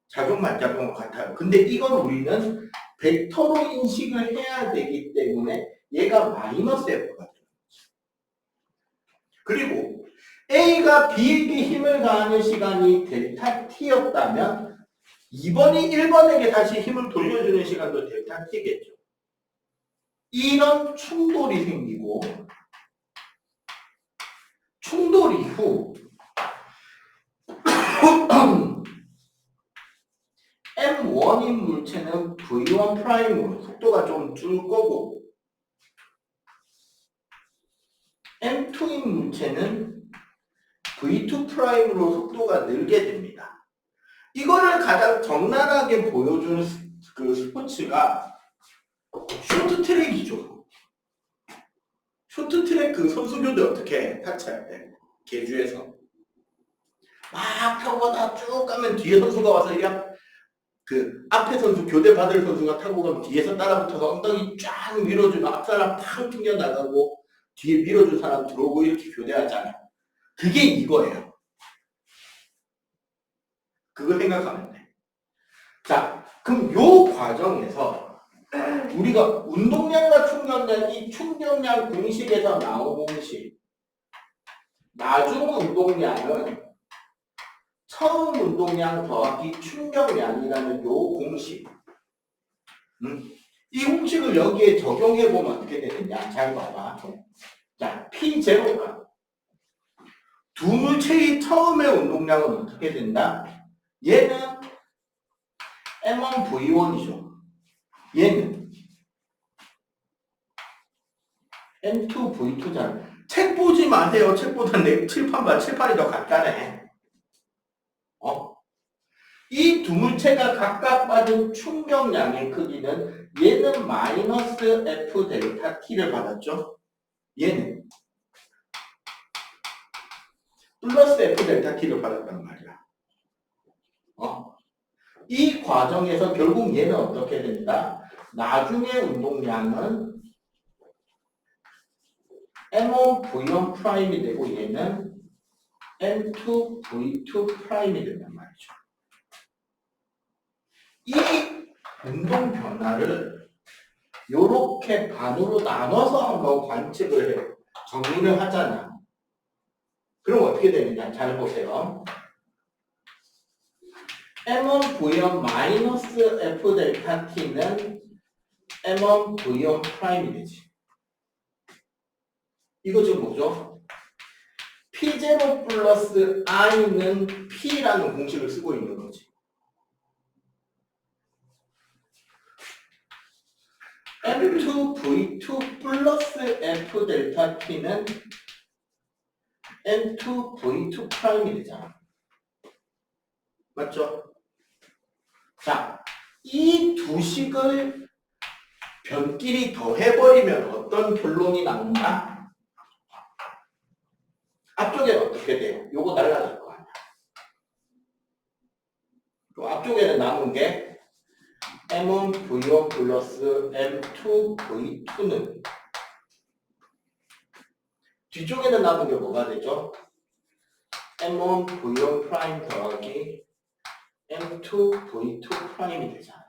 작용 반작용과 같아요. 근데 이건 우리는 벡터로 인식을 해야 되기 때문에 얘가 마이너스 F가 돼요. 그리고 A가 B에게 힘을 가하는 시간이 델타 T였다면 2번이 1번에게 다시 힘을 돌려주는 시간도 델타 T겠죠. 이런 충돌이 생기고 충돌 이후 M1인 물체는 V1 프라임으로 속도가 좀 줄 거고 M2인 물체는 V2 프라임으로 속도가 늘게 됩니다. 이거를 가장 적나라하게 보여주는 그 스포츠가 쇼트트랙이죠. 쇼트트랙 그 선수교대 어떻게 해? 타치할 때 계주에서 막 타고 가다 쭉 가면 뒤에 선수가 와서 그 앞에 선수 교대 받을 선수가 타고 가면 뒤에서 따라붙어서 엉덩이 쫙 밀어주고 앞 사람 팍 튕겨 나가고 뒤에 밀어준 사람 들어오고 이렇게 교대하잖아요. 그게 이거예요. 그거 생각하면 돼. 자, 그럼 요 과정에서 우리가 운동량과 충격량이 충격량 공식에서 나온 공식, 나중 운동량은 처음 운동량 더하기 충격량이라는 요 공식. 이 공식을 여기에 적용해보면 어떻게 되느냐. 잘 봐봐. 자, P0가 두 물체의 처음의 운동량은 어떻게 된다? 얘는 M1 V1이죠. 얘는 M2 V2잖아. 책 보지 마세요. 책보다 내 칠판 봐. 칠판이 더 간단해. 이 두 물체가 각각 받은 충격량의 크기는 얘는 마이너스 F 델타 T를 받았죠. 얘는 플러스 F 델타 T를 받았단 말이야. 이 과정에서 결국 얘는 어떻게 된다? 나중에 운동량은 M1 V1 프라임이 되고 얘는 M2 V2 프라임이 된단 말이죠. 이 운동 변화를 이렇게 반으로 나눠서 한번 관측을 해 정리를 하잖아. 그럼 어떻게 되느냐? 잘 보세요. M1 V1 마이너스 F 델타 T는 M1 V1 프라임이 되지. 이거 지금 뭐죠? P0 플러스 I는 P라는 공식을 쓰고 있는 거지. M2 V2 플러스 F 델타 T는 M2 V2 프라임이 되잖아. 맞죠? 자, 이 두 식을 변끼리 더해버리면 어떤 결론이 나온다? 앞쪽에는 어떻게 돼요? 요거 날라갈 거 아니야. 그 앞쪽에는 남은 게 M1 V1 플러스 M2 V2는 뒤쪽에는 남은 게 뭐가 되죠? M1 V1 프라임 더하기 M2 V2 프라임이 되잖아.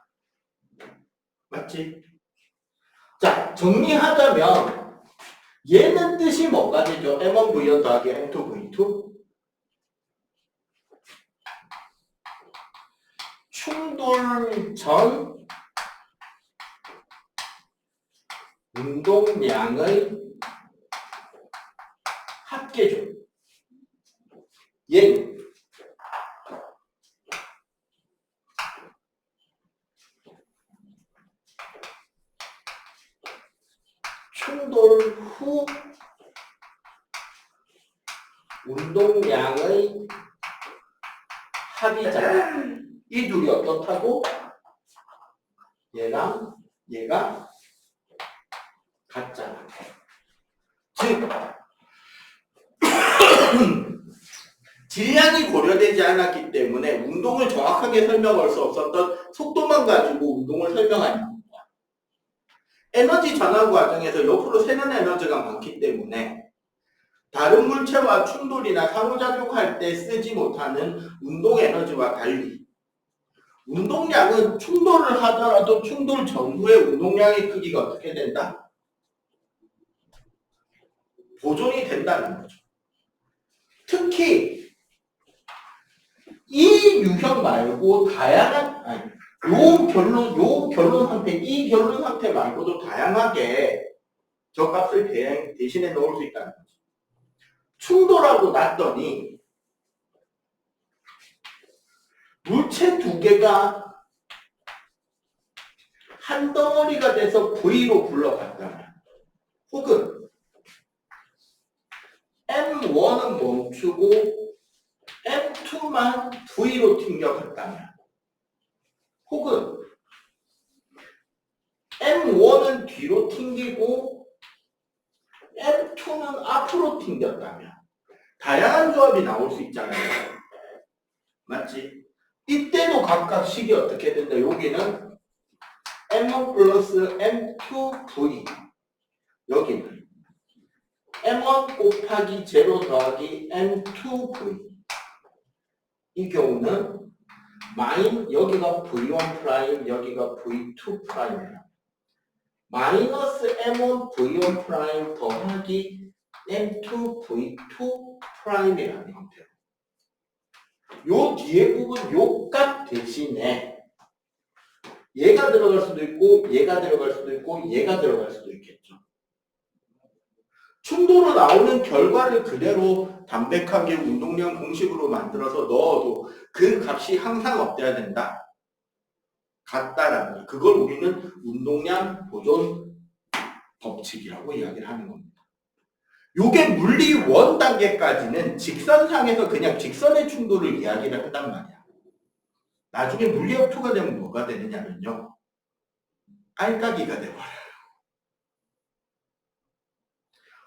맞지? 자, 정리하자면 얘는 뜻이 뭐가 되죠? M1 V1 더하기 M2 V2? 충돌 전 운동량의 합계죠. 얘는 충돌 후 운동량의 합이잖아. 이 둘이 어떻다고? 얘랑 얘가 같잖아. 즉 질량이 고려되지 않았기 때문에 운동을 정확하게 설명할 수 없었던 속도만 가지고 운동을 설명하는 거야. 에너지 전환 과정에서 옆으로 새는 에너지가 많기 때문에 다른 물체와 충돌이나 상호작용할 때 쓰지 못하는 운동 에너지와 달리 운동량은 충돌을 하더라도 충돌 전후의 운동량의 크기가 어떻게 된다? 보존이 된다는 거죠. 특히 이 유형 말고 다양한 요 결론 상태, 이 결론 상태 말고도 다양하게 저 값을 대신해 놓을 수 있다는 거죠. 충돌하고 났더니 물체 두 개가 한 덩어리가 돼서 V로 굴러갔다면, 혹은 M1은 멈추고 M2만 V로 튕겨갔다면, 혹은 M1은 뒤로 튕기고 M2는 앞으로 튕겼다면 다양한 조합이 나올 수 있잖아요. 맞지? 이때도 각각 식이 어떻게 된다? 여기는 M1 플러스 M2V, 여기는 M1 곱하기 0 더하기 M2V. 이 경우는 여기가 V1 프라임, 여기가 V2 프라임이에요. 마이너스 M1 V1 프라임 더하기 M2 V2 프라임이라는 형태로. 요 뒤에 부분 요 값 대신에 얘가 들어갈 수도 있고 얘가 들어갈 수도 있고 얘가 들어갈 수도 있겠죠. 충돌로 나오는 결과를 그대로 담백하게 운동량 공식으로 만들어서 넣어도 그 값이 항상 어때야 된다? 같다라는 거예요. 그걸 우리는 운동량 보존 법칙이라고 이야기를 하는 겁니다. 요게 물리 원 단계까지는 직선상에서 그냥 직선의 충돌을 이야기를 한단 말이야. 나중에 물리학 2가 되면 뭐가 되느냐면요. 알까기가 돼버려요.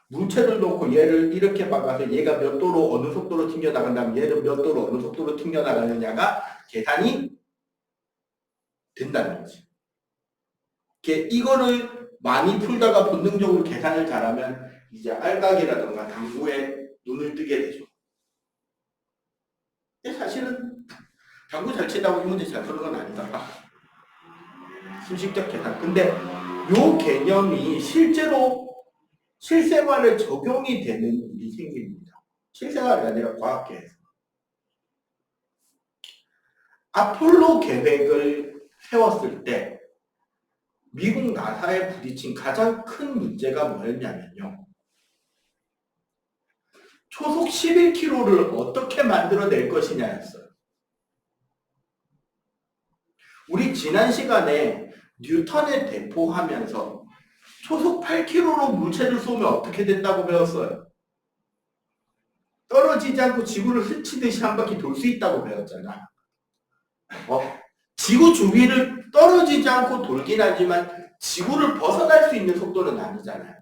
물체를 놓고 얘를 이렇게 박아서 얘가 몇 도로 어느 속도로 튕겨나간다면 얘는 몇 도로 어느 속도로 튕겨나가느냐가 계산이 된다는 거지. 이거를 많이 풀다가 본능적으로 계산을 잘하면 이제 알까기라든가 당구에 눈을 뜨게 되죠. 근데 사실은 당구 잘 친다고 이 문제 잘 푸는 건 아니다. 수식적 계산. 근데 요 개념이 실제로 실생활에 적용이 되는 일이 생깁니다. 실생활이 아니라 과학계에서. 아폴로 계획을 세웠을 때 미국 나사에 부딪힌 가장 큰 문제가 뭐였냐면요. 초속 11km를 어떻게 만들어낼 것이냐였어요. 우리 지난 시간에 뉴턴의 대포하면서 초속 8km로 물체를 쏘면 어떻게 된다고 배웠어요? 떨어지지 않고 지구를 스치듯이 한 바퀴 돌 수 있다고 배웠잖아. 지구 주위를 떨어지지 않고 돌긴 하지만 지구를 벗어날 수 있는 속도는 아니잖아요.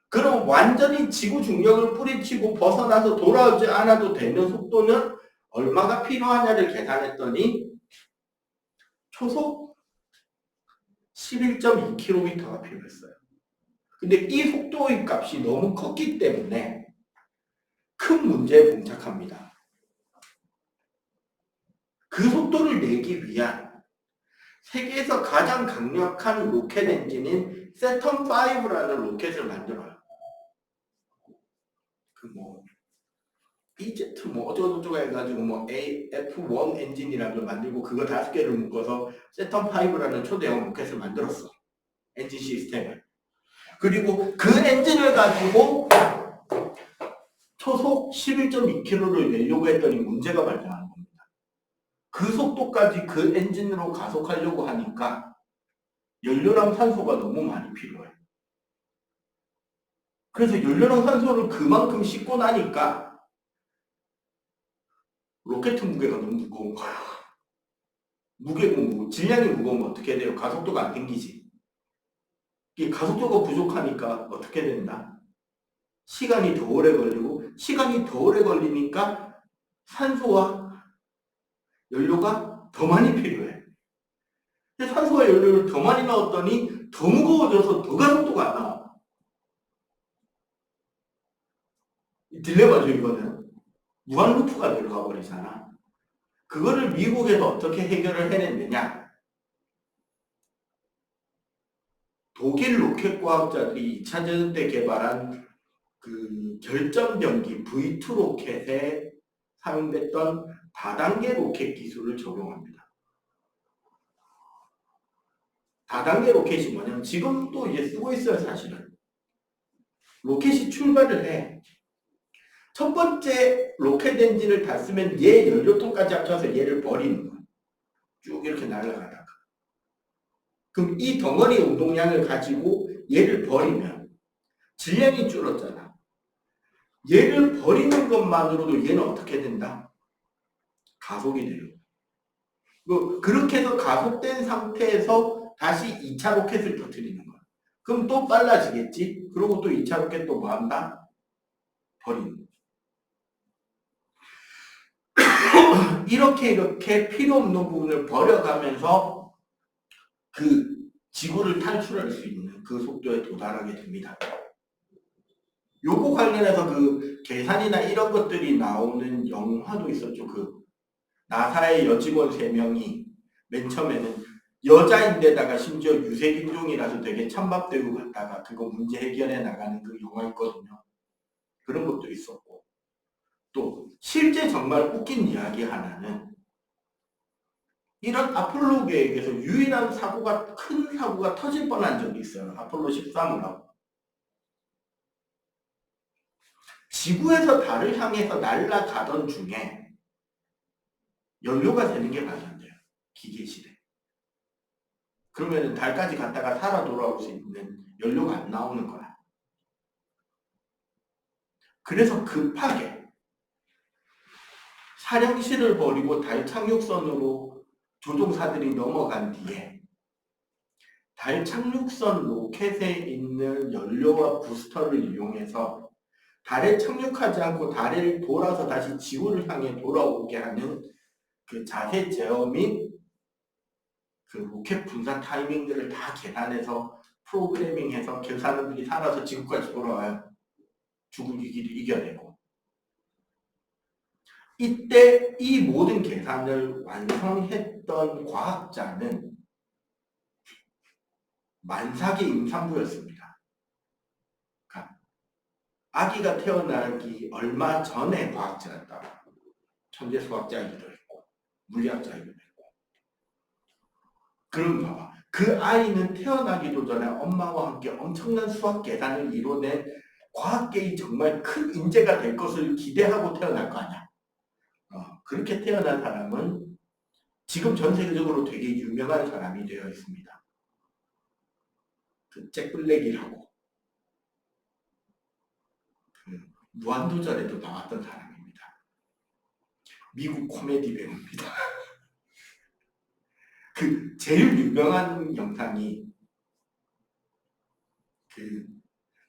그럼 완전히 지구 중력을 뿌리치고 벗어나서 돌아오지 않아도 되는 속도는 얼마가 필요하냐를 계산했더니 초속 11.2km가 필요했어요. 근데 이 속도의 값이 너무 컸기 때문에 큰 문제에 봉착합니다. 그 속도를 내기 위한 세계에서 가장 강력한 로켓 엔진인 세턴5라는 로켓을 만들어요. BZ 어쩌고저쩌고 해가지고 F1 엔진이라는 걸 만들고 그거 5개를 묶어서 세턴5라는 초대형 로켓을 만들었어. 엔진 시스템을. 그리고 그 엔진을 가지고 초속 11.2km를 내려고 했더니 문제가 발생하는 겁니다. 그 속도까지 그 엔진으로 가속하려고 하니까 연료랑 산소가 너무 많이 필요해. 그래서 연료랑 산소를 그만큼 싣고 나니까 로켓 무게가 너무 무거운 거야. 무게고 무거워. 질량이 무거우면 어떻게 돼요? 가속도가 안 생기지. 이 가속도가 부족하니까 어떻게 된다? 시간이 더 오래 걸리고 시간이 더 오래 걸리니까 산소와 연료가 더 많이 필요해. 근데 산소와 연료를 더 많이 넣었더니 더 무거워져서 더 가속도가 안 나와. 이 딜레마죠 이거는. 무한 루프가 들어가 버리잖아. 그거를 미국에서 어떻게 해결을 해냈느냐. 독일 로켓 과학자들이 2차 대전 때 개발한 그 결점병기 V2 로켓에 사용됐던 다단계 로켓 기술을 적용합니다. 다단계 로켓이 뭐냐면 지금도 이제 쓰고 있어요 사실은. 로켓이 출발을 해. 첫 번째 로켓 엔진을 다 쓰면 얘 연료통까지 합쳐서 얘를 버리는 거야. 쭉 이렇게 날아가다가. 그럼 이 덩어리 운동량을 가지고 얘를 버리면 질량이 줄었잖아. 얘를 버리는 것만으로도 얘는 어떻게 된다? 가속이 돼요. 그렇게 해서 가속된 상태에서 다시 2차 로켓을 터뜨리는 거야. 그럼 또 빨라지겠지? 그리고 또 2차 로켓 또 뭐 한다? 버리는 거야. 이렇게 필요 없는 부분을 버려가면서 그 지구를 탈출할 수 있는 그 속도에 도달하게 됩니다. 요거 관련해서 그 계산이나 이런 것들이 나오는 영화도 있었죠. 그 나사의 여직원 3명이 맨 처음에는 여자인데다가 심지어 유색인종이라서 되게 찬밥대우 갔다가 그거 문제 해결해 나가는 그 영화 있거든요. 그런 것도 있었고 또 실제 정말 웃긴 이야기 하나는 이런 아폴로 계획에서 유일한 큰 사고가 터질 뻔한 적이 있어요. 아폴로 13을 하고 지구에서 달을 향해서 날아가던 중에 연료가 되는 게 말이 안 돼요. 기계실에. 그러면 달까지 갔다가 살아 돌아올 수 있는 연료가 안 나오는 거야. 그래서 급하게 사령실을 버리고 달 착륙선으로 조종사들이 넘어간 뒤에 달 착륙선 로켓에 있는 연료와 부스터를 이용해서 달에 착륙하지 않고 달을 돌아서 다시 지구를 향해 돌아오게 하는 그 자세 제어 및 그 로켓 분산 타이밍들을 다 계산해서 프로그래밍해서 계산원들이 살아서 지구까지 돌아와요. 죽은 위기를 이겨내고. 이때 이 모든 계산을 완성했던 과학자는 만삭의 임산부였습니다. 그러니까 아기가 태어나기 얼마 전에 과학자였다. 천재 수학자이기도 했고 물리학자이기도 했고. 그럼 봐봐. 그 아이는 태어나기도 전에 엄마와 함께 엄청난 수학 계산을 이뤄낸 과학계의 정말 큰 인재가 될 것을 기대하고 태어날 거 아니야. 그렇게 태어난 사람은 지금 전 세계적으로 되게 유명한 사람이 되어 있습니다. 그 잭 블랙이라고 그 무한도전에도 나왔던 사람입니다. 미국 코미디 배우입니다. 그 제일 유명한 영상이 그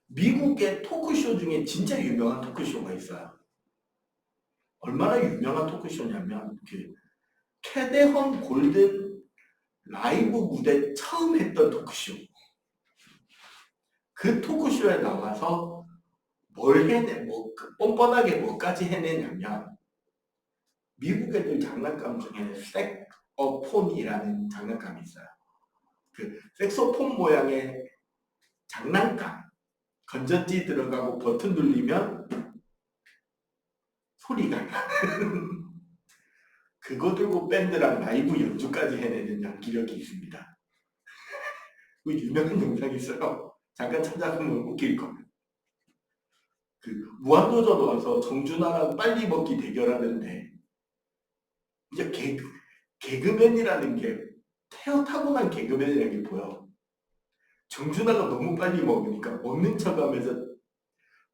미국의 토크쇼 중에 진짜 유명한 토크쇼가 있어요. 얼마나 유명한 토크쇼냐면 그 캐데헌 골든 라이브 무대 처음 했던 토크쇼. 그 토크쇼에 나와서 뭘 해내, 뻔뻔하게 뭐까지 해내냐면 미국 애들 장난감 중에 색어폰이라는 장난감이 있어요. 그 색소폰 모양의 장난감 건전지 들어가고 버튼 누르면 소리가 나. 그거 들고 밴드랑 라이브 연주까지 해내는 연기력이 있습니다. 그 유명한 영상이 있어요. 잠깐 찾아보면 웃길 겁니다. 그 무한도전 와서 정준하랑 빨리 먹기 대결하는데 이제 개그맨이라는 게 타고난 개그맨이라는 게 보여. 정준하가 너무 빨리 먹으니까 먹는 척하면서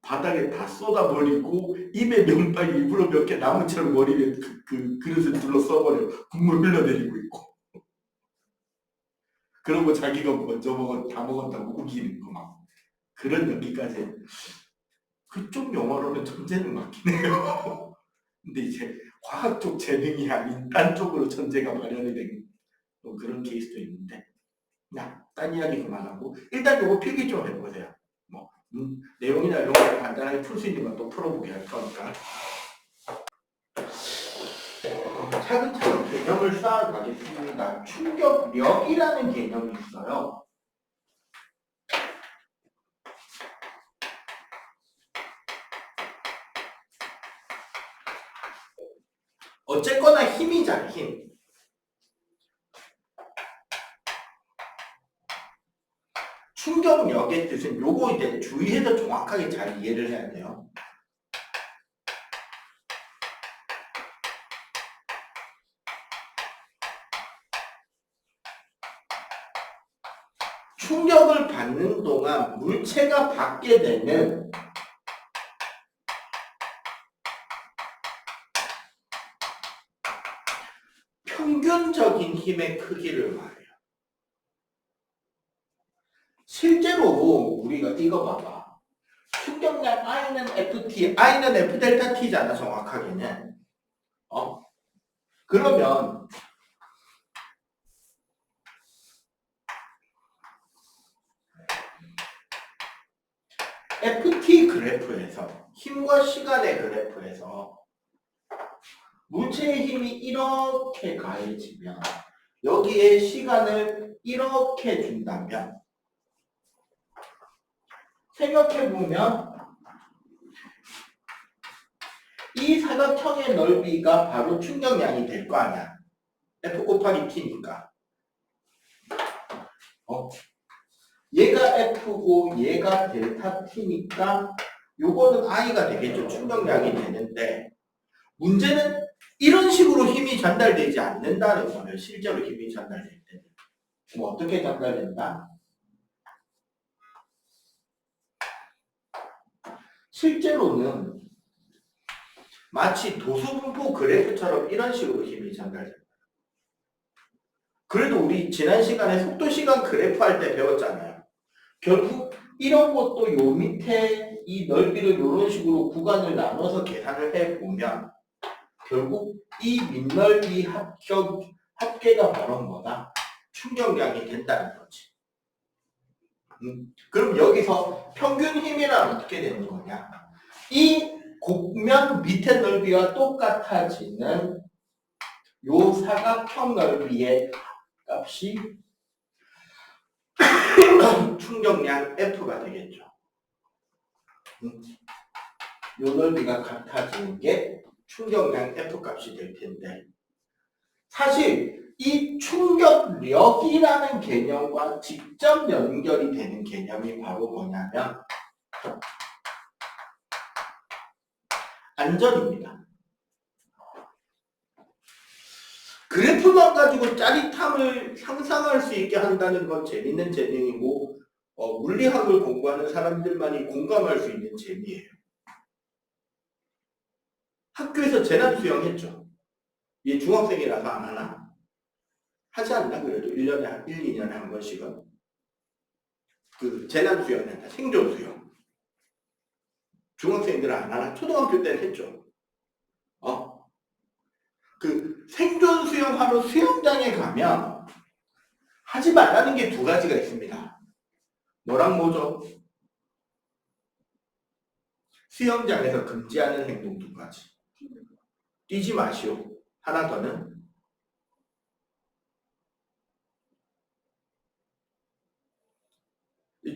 바닥에 다 쏟아버리고 입에 면발 일부러 몇 개 남은 채로 머리에 그 그릇을 둘러 써버려. 국물 흘러내리고 있고. 그러고 자기가 먼저 다 먹었다고 우기는 거 막. 그런 연기까지. 그쪽 영화로는 천재는 맞긴 해요. 근데 이제 과학적 재능이 아닌 딴 쪽으로 천재가 발현이 된 그런 케이스도 있는데. 딴 이야기 그만하고 일단 요거 필기 좀 해보세요. 뭐 내용이나 이런 거 간단하게 풀 수 있는 건 또 풀어보게 할 거니까. 차근차근 개념을 쌓아가겠습니다. 충격력이라는 개념이 있어요. 어쨌거나 힘이잖아, 힘. 충격력의 뜻은 요거 이제 주의해서 정확하게 잘 이해를 해야 돼요. 충격을 받는 동안 물체가 받게 되는 평균적인 힘의 크기를 말해요. 실제로 우리가 이거 봐봐. 충격량 I는 FT, I는 F 델타 T잖아, 정확하게는. 그러면 FT 그래프에서, 힘과 시간의 그래프에서 물체의 힘이 이렇게 가해지면 여기에 시간을 이렇게 준다면 생각해보면 이 사각형의 넓이가 바로 충격량이 될 거 아니야. F 곱하기 T니까. 얘가 F고 얘가 델타 T니까 요거는 I가 되겠죠. 충격량이 되는데 문제는 이런 식으로 힘이 전달되지 않는다는 거예요. 실제로 힘이 전달될 때는. 그럼 어떻게 전달된다? 실제로는 마치 도수분포 그래프처럼 이런 식으로 힘이 전달됩니다. 그래도 우리 지난 시간에 속도시간 그래프 할 때 배웠잖아요. 결국 이런 것도 요 밑에 이 넓이를 이런 식으로 구간을 나눠서 계산을 해보면 결국 이 밑넓이 합계가 바로 뭐다? 충격량이 된다는 거지. 그럼 여기서 평균 힘이란 어떻게 되는 거냐? 이 곡면 밑에 넓이와 똑같아지는 요 사각형 넓이의 값이 충격량 F가 되겠죠. 요 넓이가 같아지는 게 충격량 F 값이 될 텐데 사실 이 충격력이라는 개념과 직접 연결이 되는 개념이 바로 뭐냐면 안전입니다. 그래프만 가지고 짜릿함을 상상할 수 있게 한다는 건 재밌는 재능이고 물리학을 공부하는 사람들만이 공감할 수 있는 재미예요. 학교에서 재난 수영했죠. 얘 중학생이라서 안 하나? 하지 않나? 그래도 1년에 1, 2년에 한 번씩은 그 재난 수영이 아니라 생존 수영. 중학생들은 안 하나? 초등학교 때는 했죠. 그 생존 수영하러 수영장에 가면 하지 말라는 게 두 가지가 있습니다. 뭐랑 뭐죠? 수영장에서 금지하는 행동 두 가지. 뛰지 마시오. 하나 더는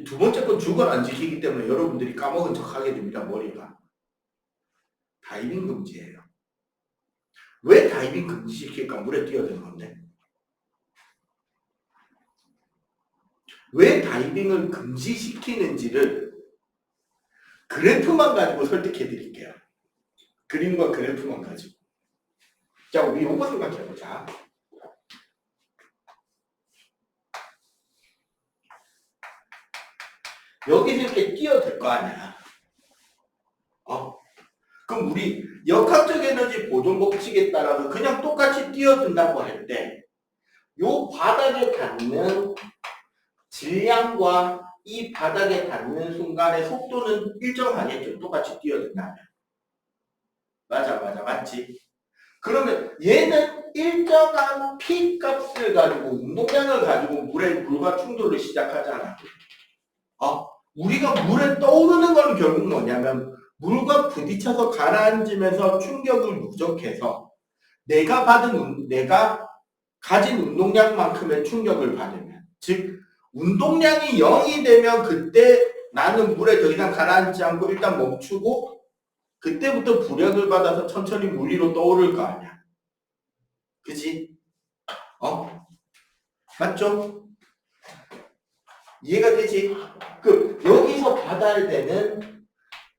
두 번째 건 주권 안 지키기 때문에 여러분들이 까먹은 척 하게 됩니다. 머리가. 다이빙 금지예요. 왜 다이빙 금지시킬까? 물에 뛰어드는 건데. 왜 다이빙을 금지시키는지를 그래프만 가지고 설득해 드릴게요. 그림과 그래프만 가지고. 자, 우리 요거 생각해보자. 여기서 이렇게 뛰어들 거 아니야. 그럼 우리 역학적 에너지 보존 법칙에 따라서 그냥 똑같이 뛰어든다고 할 때, 요 바닥에 닿는 질량과 이 바닥에 닿는 순간의 속도는 일정하겠죠. 똑같이 뛰어든다면. 맞지? 그러면 얘는 일정한 P 값을 가지고 운동량을 가지고 물과 충돌을 시작하잖아. 우리가 물에 떠오르는 건 결국 뭐냐면 물과 부딪혀서 가라앉으면서 충격을 누적해서 내가 가진 운동량만큼의 충격을 받으면, 즉 운동량이 0이 되면 그때 나는 물에 더 이상 가라앉지 않고 일단 멈추고 그때부터 부력을 받아서 천천히 물 위로 떠오를 거 아니야. 그지? 맞죠? 이해가 되지? 여기서 받아야 되는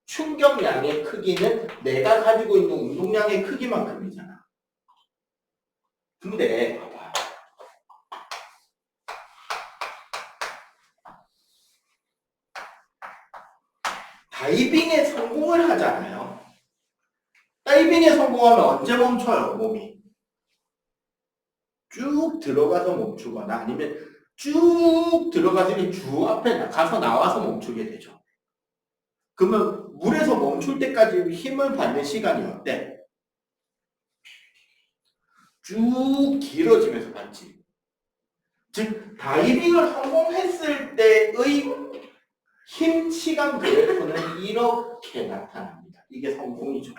충격량의 크기는 내가 가지고 있는 운동량의 크기만큼이잖아. 근데 봐봐. 다이빙에 성공을 하잖아요. 다이빙에 성공하면 언제 멈춰요, 몸이? 쭉 들어가서 멈추거나 아니면 쭉 들어가서 주 앞에 가서 나와서 멈추게 되죠. 그러면 물에서 멈출 때까지 힘을 받는 시간이 어때? 쭉 길어지면서 받지. 즉 다이빙을 성공했을 때의 힘 시간 그래프는 이렇게 나타납니다. 이게 성공이죠.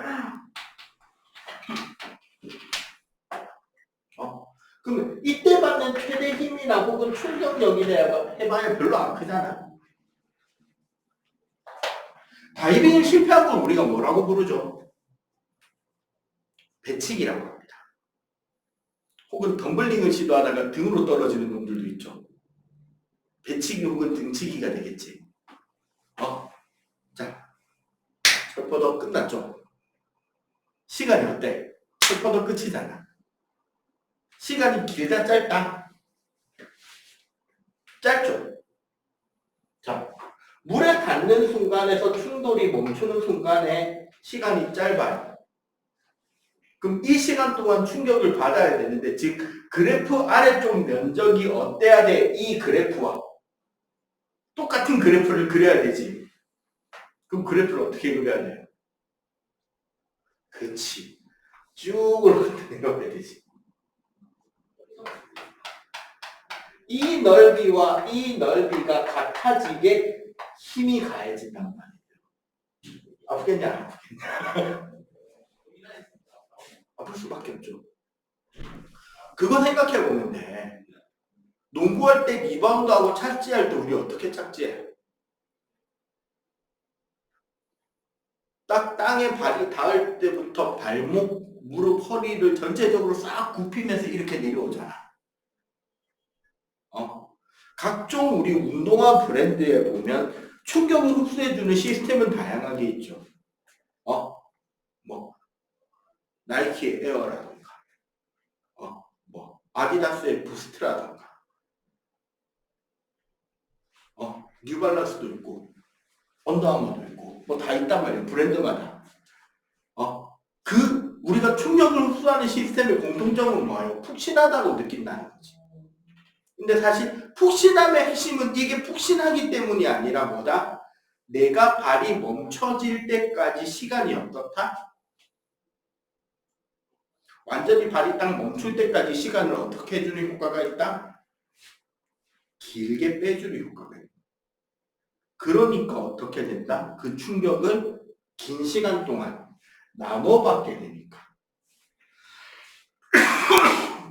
그러면 이때 받는 최대 힘이나 혹은 충격력이라 해봐야 별로 안 크잖아. 다이빙을 실패한 건 우리가 뭐라고 부르죠? 배치기라고 합니다. 혹은 덤블링을 시도하다가 등으로 떨어지는 놈들도 있죠. 배치기 혹은 등치기가 되겠지. 자, 철포도 끝났죠? 시간이 어때? 철포도 끝이잖아. 시간이 길다 짧다? 짧죠? 자, 물에 닿는 순간에서 충돌이 멈추는 순간에 시간이 짧아요. 그럼 이 시간 동안 충격을 받아야 되는데 즉 그래프 아래쪽 면적이 어때야 돼? 이 그래프와 똑같은 그래프를 그려야 되지. 그럼 그래프를 어떻게 그려야 돼요? 그렇지. 쭉 내려가야 되지. 이 넓이와 이 넓이가 같아지게 힘이 가해진단 말이에요. 아프겠냐? 안 아프겠냐? 아플 수밖에 없죠. 그거 생각해보면 돼. 농구할 때 리바운드하고 착지할 때 우리 어떻게 착지해? 딱 땅에 발이 닿을 때부터 발목, 무릎, 허리를 전체적으로 싹 굽히면서 이렇게 내려오잖아. 각종 우리 운동화 브랜드에 보면 충격을 흡수해주는 시스템은 다양하게 있죠. 뭐 나이키 에어라든가, 뭐 아디다스의 부스트라든가, 뉴발란스도 있고, 언더아머도 있고, 뭐 다 있단 말이에요. 브랜드마다. 우리가 충격을 흡수하는 시스템의 공통점은 뭐예요? 푹신하다고 느낀다는 거지. 근데 사실 푹신함의 핵심은 이게 푹신하기 때문이 아니라 뭐다? 내가 발이 멈춰질 때까지 시간이 어떻다? 완전히 발이 딱 멈출 때까지 시간을 어떻게 해주는 효과가 있다? 길게 빼주는 효과가 있다. 그러니까 어떻게 된다? 그 충격을 긴 시간 동안 나눠받게 되니까.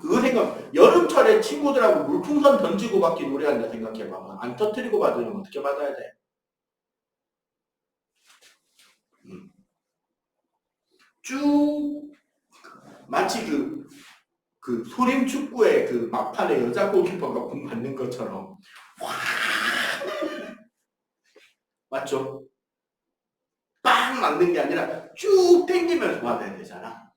그거 생각, 여름철에 친구들하고 물풍선 던지고 받기 노래한다 생각해봐. 안 터뜨리고 받으면 어떻게 받아야 돼? 쭉, 마치 그 소림 축구의 그 막판에 여자 골키퍼가 공 받는 것처럼, 와, 맞죠? 빵 맞는 게 아니라 쭉 당기면서 받아야 되잖아.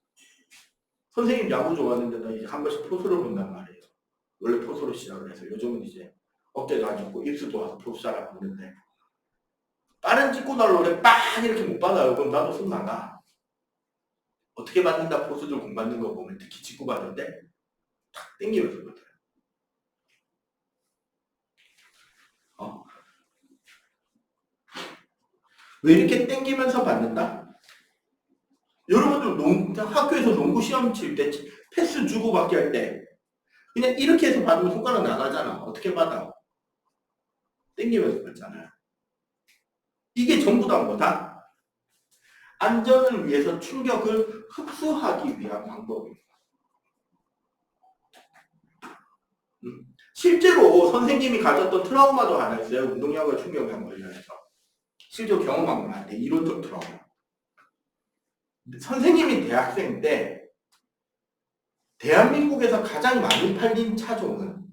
선생님 야구 좋아하는데 나 이제 한 번씩 포수를 본단 말이에요. 원래 포수로 시작을 해서 요즘은 이제 어깨도 안 좋고 입수도 와서 포수자라 부르는데 빠른 직구 날로를 빵 이렇게 못 받아요. 그럼 나도 손 나가. 어떻게 받는다 포수들 공 받는 거 보면 특히 직구 받을 때 탁 당기면서 받아요. 왜 이렇게 당기면서 받는다? 여러분들 학교에서 농구 시험 칠 때 패스 주고받기 할 때 그냥 이렇게 해서 받으면 손가락 나가잖아. 어떻게 받아? 당기면서 받잖아요. 이게 전부 다 뭐다? 안전을 위해서 충격을 흡수하기 위한 방법입니다. 실제로 선생님이 가졌던 트라우마도 하나 있어요. 운동량과 충격량 관련해서. 실제로 경험한 건데 이론적 트라우마. 선생님이 대학생 때 대한민국에서 가장 많이 팔린 차종은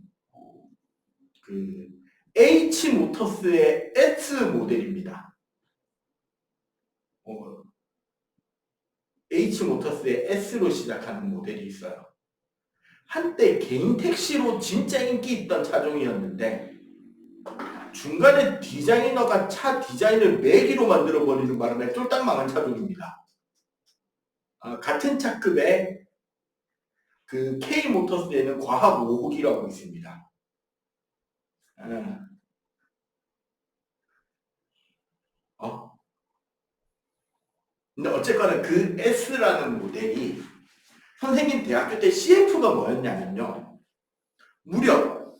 그 H모터스의 S 모델입니다. H모터스의 S로 시작하는 모델이 있어요. 한때 개인 택시로 진짜 인기 있던 차종이었는데 중간에 디자이너가 차 디자인을 매기로 만들어버리는 바람에 쫄딱 망한 차종입니다. 같은 차급의 그 K모터스에는 과학 오흑이라고 있습니다. 근데 어쨌거나 그 S라는 모델이 선생님 대학교 때 CF가 뭐였냐면요. 무려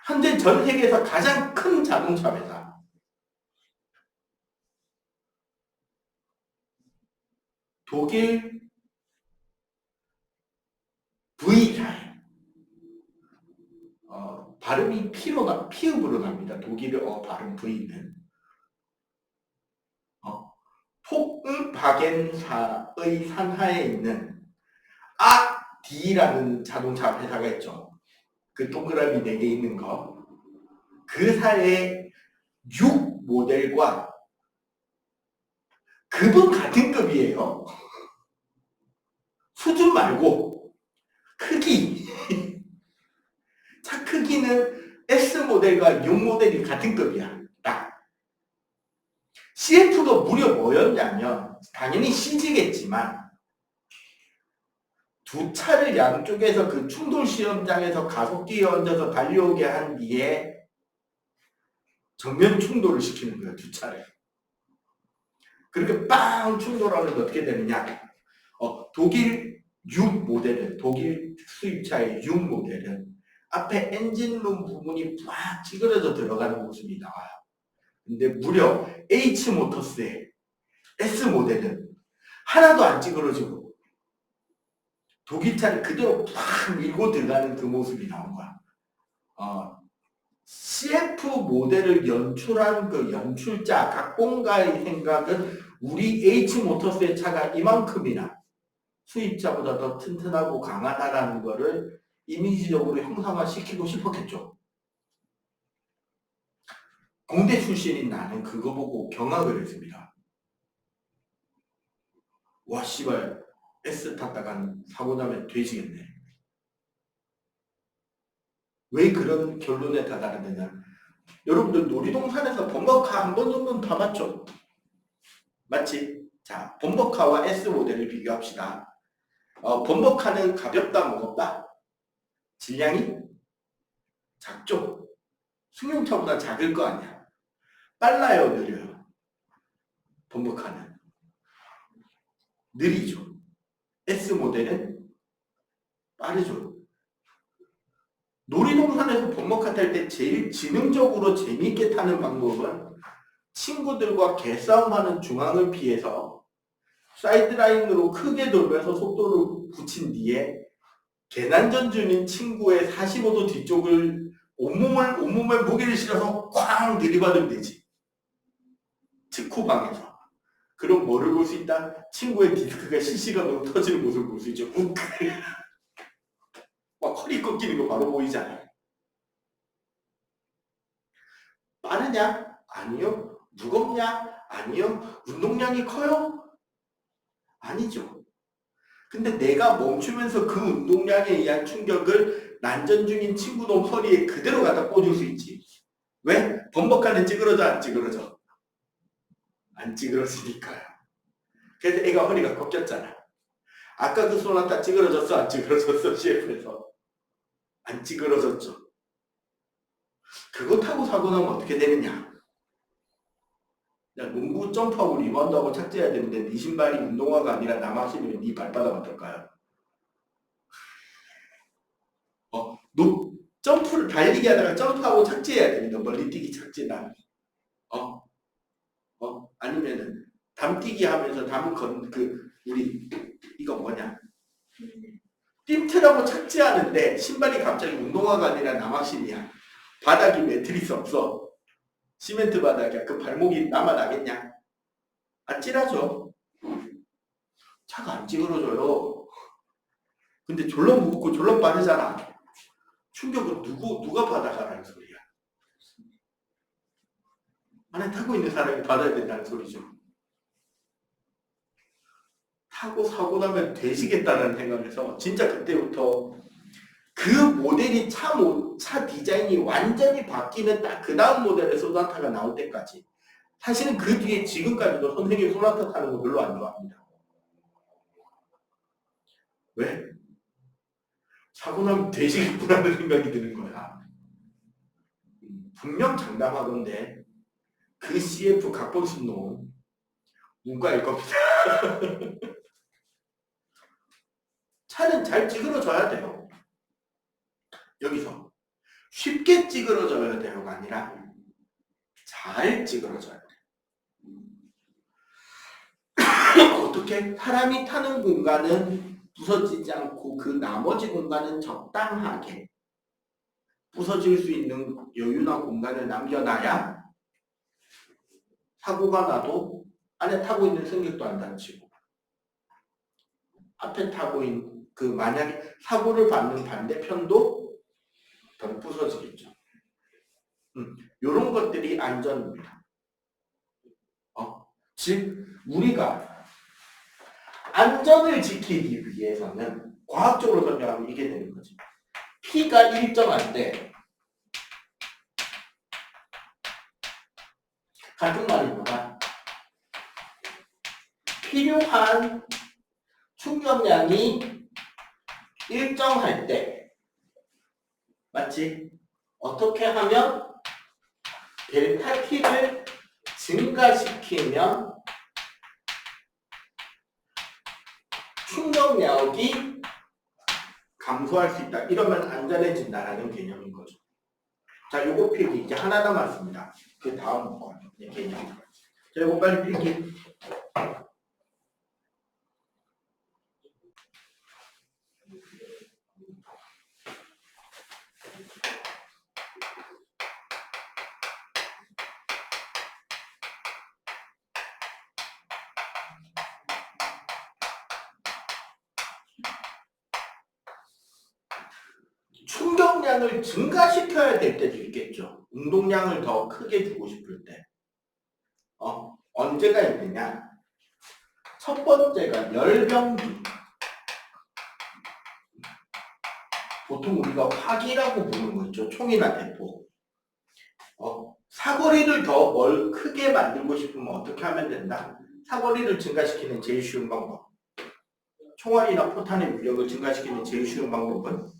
현재 전 세계에서 가장 큰 자동차 회사. 독일 V사예요. 발음이 피읍으로 납니다. 독일어 발음 V는. 폭응바겐사의 산하에 있는 D라는 자동차 회사가 있죠. 그 동그라미 4개 있는 거. 그 사의 6 모델과 급은 같은 급이에요. 수준 말고 크기. 차 크기는 S모델과 6모델이 같은 급이야. 딱. CF가 무려 뭐였냐면 당연히 CG겠지만 두 차를 양쪽에서 그 충돌 시험장에서 가속기에 얹어서 달려오게 한 뒤에 정면 충돌을 시키는 거예요. 두 차를. 그렇게 빵 충돌하면 어떻게 되느냐. 독일 6 모델은 독일 수입차의 6 모델은 앞에 엔진룸 부분이 쫙 찌그러져 들어가는 모습이 나와요. 근데 무려 H모터스의 S모델은 하나도 안 찌그러지고 독일차를 그대로 팍 밀고 들어가는 그 모습이 나온 거야. CF 모델을 연출한 그 연출자, 각본가의 생각은 우리 H모터스의 차가 이만큼이나 수입차보다 더 튼튼하고 강하다라는 거를 이미지적으로 형상화시키고 싶었겠죠. 공대 출신인 나는 그거 보고 경악을 했습니다. 와 씨발 S 탔다가 사고 나면 돼지겠네. 왜 그런 결론에 다다르느냐. 여러분들 놀이동산에서 범버카 한 번 정도는 타봤죠? 맞지? 자, 범버카와 S 모델을 비교합시다. 범버카는 가볍다, 무겁다? 질량이 작죠? 승용차보다 작을 거 아니야. 빨라요, 느려요? 범버카는 느리죠. S 모델은 빠르죠. 놀이동산에서 범버카 탈 때 제일 지능적으로 재미있게 타는 방법은 친구들과 개싸움하는 중앙을 피해서 사이드라인으로 크게 돌면서 속도를 붙인 뒤에 개난전 중인 친구의 45도 뒤쪽을 온몸에 무게를 실어서 꽝 들이받으면 되지. 측후방에서. 그럼 뭐를 볼 수 있다? 친구의 디스크가 실시간으로 터지는 모습을 볼 수 있죠. 욱! 막 허리 꺾이는 거 바로 보이잖아요. 빠르냐? 아니요. 무겁냐? 아니요. 운동량이 커요? 아니죠. 근데 내가 멈추면서 그 운동량에 의한 충격을 난전 중인 친구놈 허리에 그대로 갖다 꽂을 수 있지. 왜? 범벅하는 찌그러져 안 찌그러져? 안 찌그러지니까요. 그래서 애가 허리가 꺾였잖아. 아까 그 소나타 찌그러졌어? 안 찌그러졌어? CF에서. 안 찌그러졌죠. 그거 타고 사고 나면 어떻게 되느냐? 야, 농구 점프하고 리바운드하고 착지해야 되는데 네 신발이 운동화가 아니라 남학신이면 네 발바닥 어떨까요? 점프를 달리기 하다가 점프하고 착지해야 됩니다. 멀리뛰기 착지나. 아니면은 담뛰기 하면서 우리 이거 뭐냐? 띵트라고 착지하는데 신발이 갑자기 운동화가 아니라 남학신이야. 바닥이 매트리스 없어. 시멘트 바닥이야. 그 발목이 남아나겠냐? 아찔하죠? 차가 안 찌그러져요. 근데 졸라 무겁고 졸라 빠르잖아. 충격은 누가 받아가라는 소리야. 안에 타고 있는 사람이 받아야 된다는 소리죠. 타고 사고 나면 되시겠다는 생각에서 진짜 그때부터 그 모델이 차 디자인 디자인이 완전히 바뀌는 딱 그 다음 모델의 소나타가 나올 때까지 사실은 그 뒤에 지금까지도 선생님이 소나타 타는 거 별로 안 좋아합니다. 왜? 사고 나면 되시겠구나는 생각이 드는 거야. 분명 장담하던데 그 CF 각본식 놈 문과일 겁니다. 차는 잘 찌그러져야 돼요. 여기서 쉽게 찌그러져야 돼요가 아니라 잘 찌그러져야 돼요. 어떻게? 사람이 타는 공간은 부서지지 않고 그 나머지 공간은 적당하게 부서질 수 있는 여유나 공간을 남겨놔야 사고가 나도 안에 타고 있는 승객도 안 다치고 앞에 타고 있는 만약에 사고를 받는 반대편도 덜 부서지겠죠. 이런 것들이 안전입니다. 즉 우리가 안전을 지키기 위해서는 과학적으로 설명하면 이게 되는 거지. P가 일정할 때 같은 말입니다. 필요한 충격량이 일정할 때 맞지? 어떻게 하면 델타 T를 증가시키면 충격력이 감소할 수 있다. 이러면 안전해진다라는 개념인 거죠. 자, 요거 필기 이제 하나 남았습니다. 그 다음 거 개념. 자, 요거 빨리 필기. 충격량을 증가시켜야 될 때도 있겠죠. 운동량을 더 크게 주고 싶을 때. 언제가 있느냐? 첫 번째가 열병기. 보통 우리가 화기라고 부르는 거 있죠. 총이나 대포. 사거리를 더 크게 만들고 싶으면 어떻게 하면 된다? 사거리를 증가시키는 제일 쉬운 방법. 총알이나 포탄의 위력을 증가시키는 제일 쉬운 방법은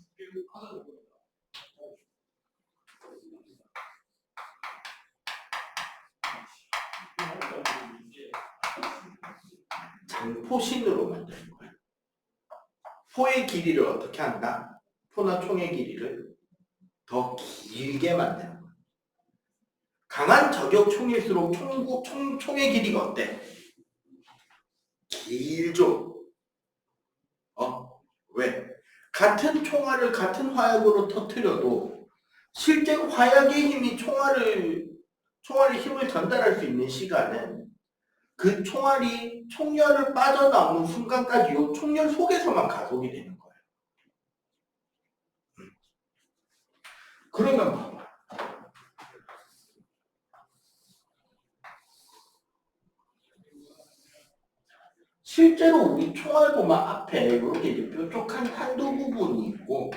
장포신으로 만드는 거예요. 포의 길이를 어떻게 한다? 포나 총의 길이를 더 길게 만드는 거예요. 강한 저격 총일수록 총의 길이가 어때? 길죠. 왜? 같은 총알을 같은 화약으로 터뜨려도 실제 화약의 힘이 총알의 힘을 전달할 수 있는 시간은 그 총알이 총열을 빠져나오는 순간까지 이 총열 속에서만 가속이 되는 거예요. 그러면 봐봐. 실제로 우리 총알 보면 앞에 이렇게 이제 뾰족한 한두 부분이 있고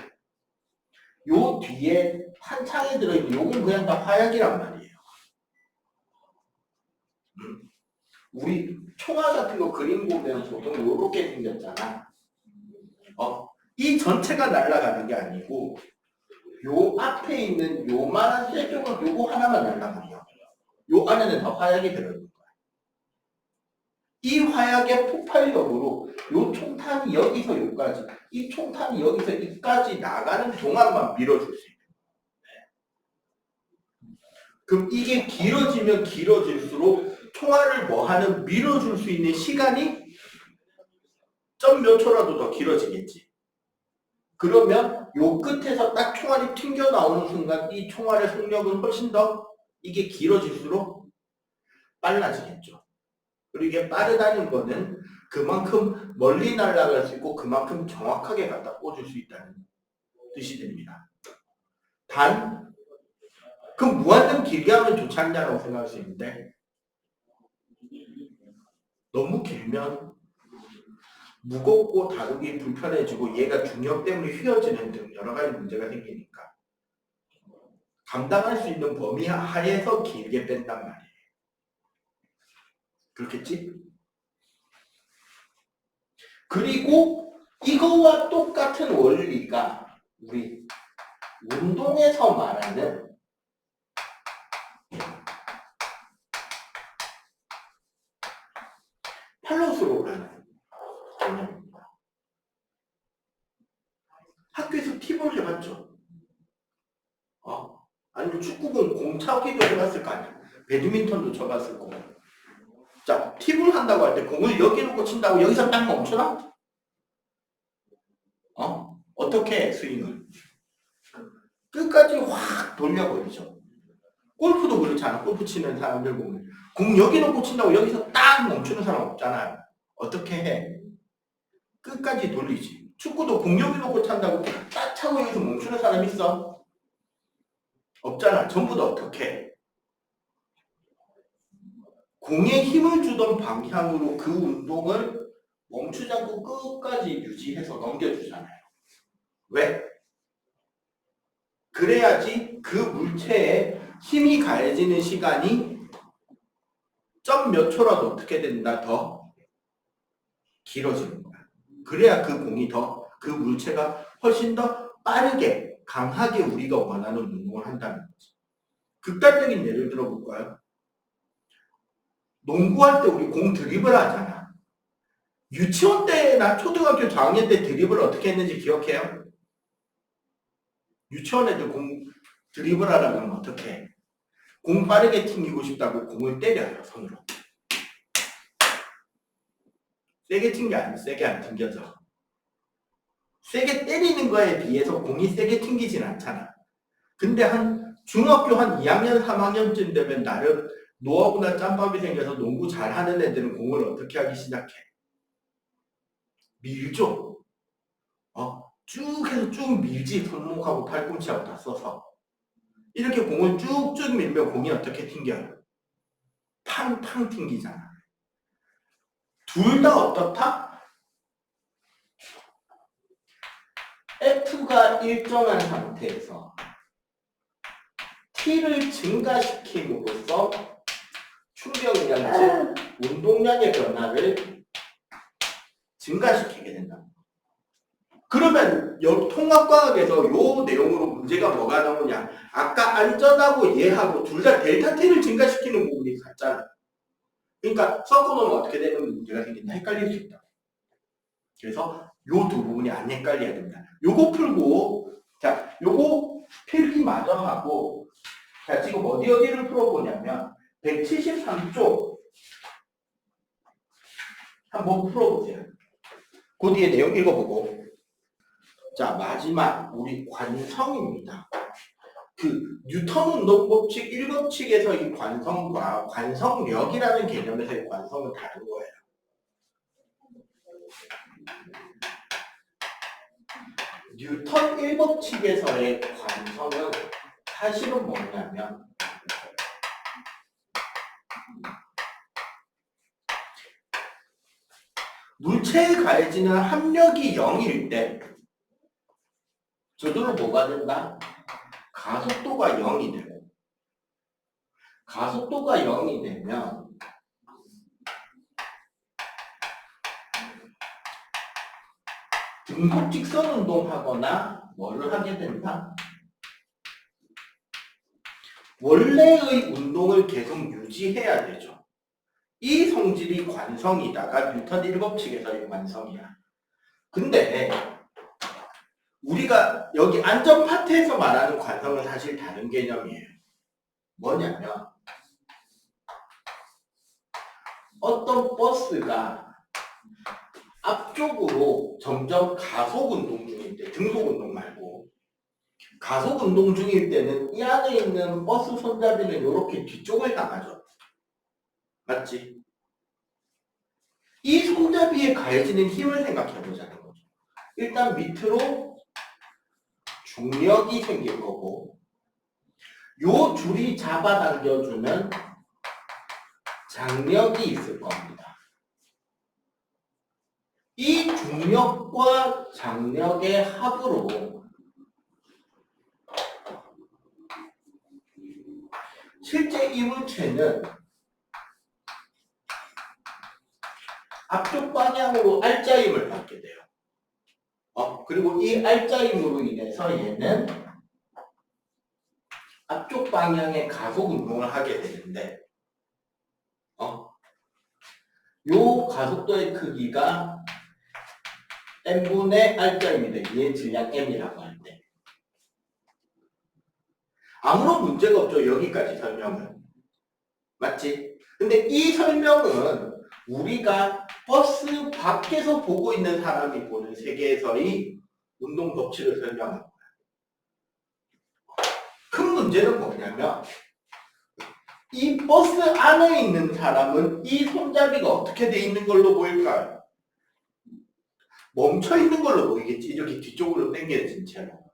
요 뒤에 한 창에 들어있는 요건 그냥 다 화약이란 말이에요. 우리 총알 같은 거 그림 보면 보통 요렇게 생겼잖아. 이 전체가 날아가는 게 아니고 요 앞에 있는 요만한 쇠쪽은 요거 하나만 날아가요. 요 안에는 다 화약이 들어있는 거야. 이 화약의 폭발력으로 요 총탄이 여기서 여기까지, 이 총탄이 여기서 여기까지 나가는 동안만 밀어줄 수 있는 거야. 그럼 이게 길어지면 길어질수록 총알을 뭐하는 밀어줄 수 있는 시간이 점 몇 초라도 더 길어지겠지. 그러면 요 끝에서 딱 총알이 튕겨 나오는 순간 이 총알의 속력은 훨씬 더 이게 길어질수록 빨라지겠죠. 그리고 이게 빠르다는 거는 그만큼 멀리 날아갈 수 있고 그만큼 정확하게 갖다 꽂을 수 있다는 뜻이 됩니다. 단, 그럼 무한정 길게 하면 좋지 않냐고 생각할 수 있는데 너무 길면 무겁고 다루기 불편해지고 얘가 중력 때문에 휘어지는 등 여러 가지 문제가 생기니까 감당할 수 있는 범위 하에서 길게 뺀단 말이에요. 그렇겠지? 그리고 이거와 똑같은 원리가 우리 운동에서 말하는 팔로스로우라는 개념입니다. 학교에서 팁을 해봤죠? 아니면 축구공 공 차기도 해봤을 거 아니야. 배드민턴도 쳐봤을 거고. 자, 팁을 한다고 할 때 공을 여기 놓고 친다고 여기서 딱 멈추나? 어떻게 해, 스윙을? 끝까지 확 돌려버리죠. 골프도 그렇잖아. 골프 치는 사람들 보면. 공 여기 놓고 친다고 여기서 딱 멈추는 사람 없잖아요. 어떻게 해? 끝까지 돌리지. 축구도 공 여기 놓고 찬다고 딱 차고 여기서 멈추는 사람 있어? 없잖아. 전부 다 어떻게 해? 공에 힘을 주던 방향으로 그 운동을 멈추지 않고 끝까지 유지해서 넘겨주잖아요. 왜? 그래야지 그 물체에 힘이 가해지는 시간이 점 몇 초라도 어떻게 된다? 더 길어지는 거야. 그래야 그 공이 그 물체가 훨씬 더 빠르게, 강하게 우리가 원하는 운동을 한다는 거지. 극단적인 예를 들어볼까요? 농구할 때 우리 공 드리블 하잖아. 유치원 때나 초등학교 저학년 때 드리블을 어떻게 했는지 기억해요? 유치원 애들 공 드리블 하려면 어떻게 해? 공 빠르게 튕기고 싶다고 공을 때려요, 손으로. 세게 튕겨 아니면 세게 안 튕겨져. 세게 때리는 거에 비해서 공이 세게 튕기진 않잖아. 근데 중학교 한 2학년, 3학년쯤 되면 나름 노하우나 짬밥이 생겨서 농구 잘하는 애들은 공을 어떻게 하기 시작해? 밀죠. 쭉 해서 쭉 밀지. 손목하고 팔꿈치하고 다 써서. 이렇게 공을 쭉쭉 밀면 공이 어떻게 튕겨요? 팡팡 튕기잖아. 둘 다 어떻다? F가 일정한 상태에서 T를 증가시킴으로써 충격량, 즉 운동량의 변화를 증가시키게 된다. 그러면 통합과학에서 이 내용으로 문제가 뭐가 나오냐? 아까 안전하고 얘하고 둘 다 델타 T를 증가시키는 부분이 같잖아. 그러니까 섞어놓으면 어떻게 되는 문제가 생긴다? 헷갈릴 수 있다. 그래서 요 두 부분이 안 헷갈려야 됩니다. 요거 풀고, 자, 요거 필기 마저 하고, 자, 지금 어디를 풀어보냐면, 173쪽 한번 풀어보세요. 그 뒤에 내용 읽어보고. 자, 마지막, 우리 관성입니다. 뉴턴 운동법칙 1법칙에서 이 관성과 관성력이라는 개념에서의 관성은 다른 거예요. 뉴턴 1법칙에서의 관성은 사실은 뭐냐면 물체에 가해지는 합력이 0일 때 저절로 뭐가 된다? 가속도가 0이 되고 가속도가 0이 되면 등속 직선 운동하거나 뭐를 하게 된다? 원래의 운동을 계속 유지해야 되죠. 이 성질이 관성이다가 뉴턴 1법칙에서의 관성이야. 근데 우리가 여기 안전 파트에서 말하는 관성은 사실 다른 개념이에요. 뭐냐면 어떤 버스가 앞쪽으로 점점 가속 운동 중일 때, 등속 운동 말고 가속 운동 중일 때는 이 안에 있는 버스 손잡이는 이렇게 뒤쪽을 향하죠. 맞지? 이 손잡이에 가해지는 힘을 생각해 보자는 거죠. 일단 밑으로 중력이 생길 거고 요 줄이 잡아당겨주는 장력이 있을 겁니다. 이 중력과 장력의 합으로 실제 이 물체는 앞쪽 방향으로 R자임을 받게 돼요. 그리고 이 R자임으로 인해서 얘는 앞쪽 방향의 가속 운동을 하게 되는데, 요 가속도의 크기가 m분의 R자임이다. 얘의 질량 m이라고 할 때. 아무런 문제가 없죠. 여기까지 설명은. 맞지? 근데 이 설명은 우리가 버스 밖에서 보고 있는 사람이 보는 세계에서의 운동 법칙을 설명하는 거야. 큰 문제는 뭐냐면 이 버스 안에 있는 사람은 이 손잡이가 어떻게 돼 있는 걸로 보일까요? 멈춰 있는 걸로 보이겠지. 이렇게 뒤쪽으로 당겨진 채로.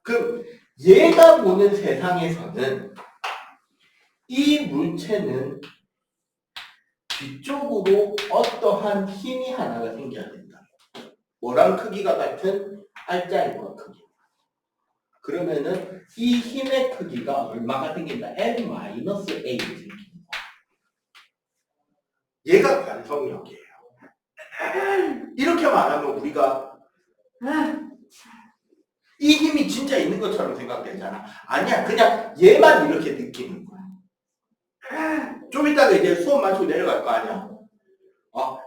그럼 얘가 보는 세상에서는 이 물체는 뒤쪽으로 어떠한 힘이 하나가 생겨야 된다. 뭐랑 크기가 같은 R자임과 크기. 그러면은 이 힘의 크기가 얼마가 생긴다? n-a가 생긴다. 얘가 관성력이에요. 이렇게 말하면 우리가 이 힘이 진짜 있는 것처럼 생각되잖아. 아니야. 그냥 얘만 이렇게 느끼는 거야. 좀 이따가 이제 수업 마치고 내려갈 거 아니야.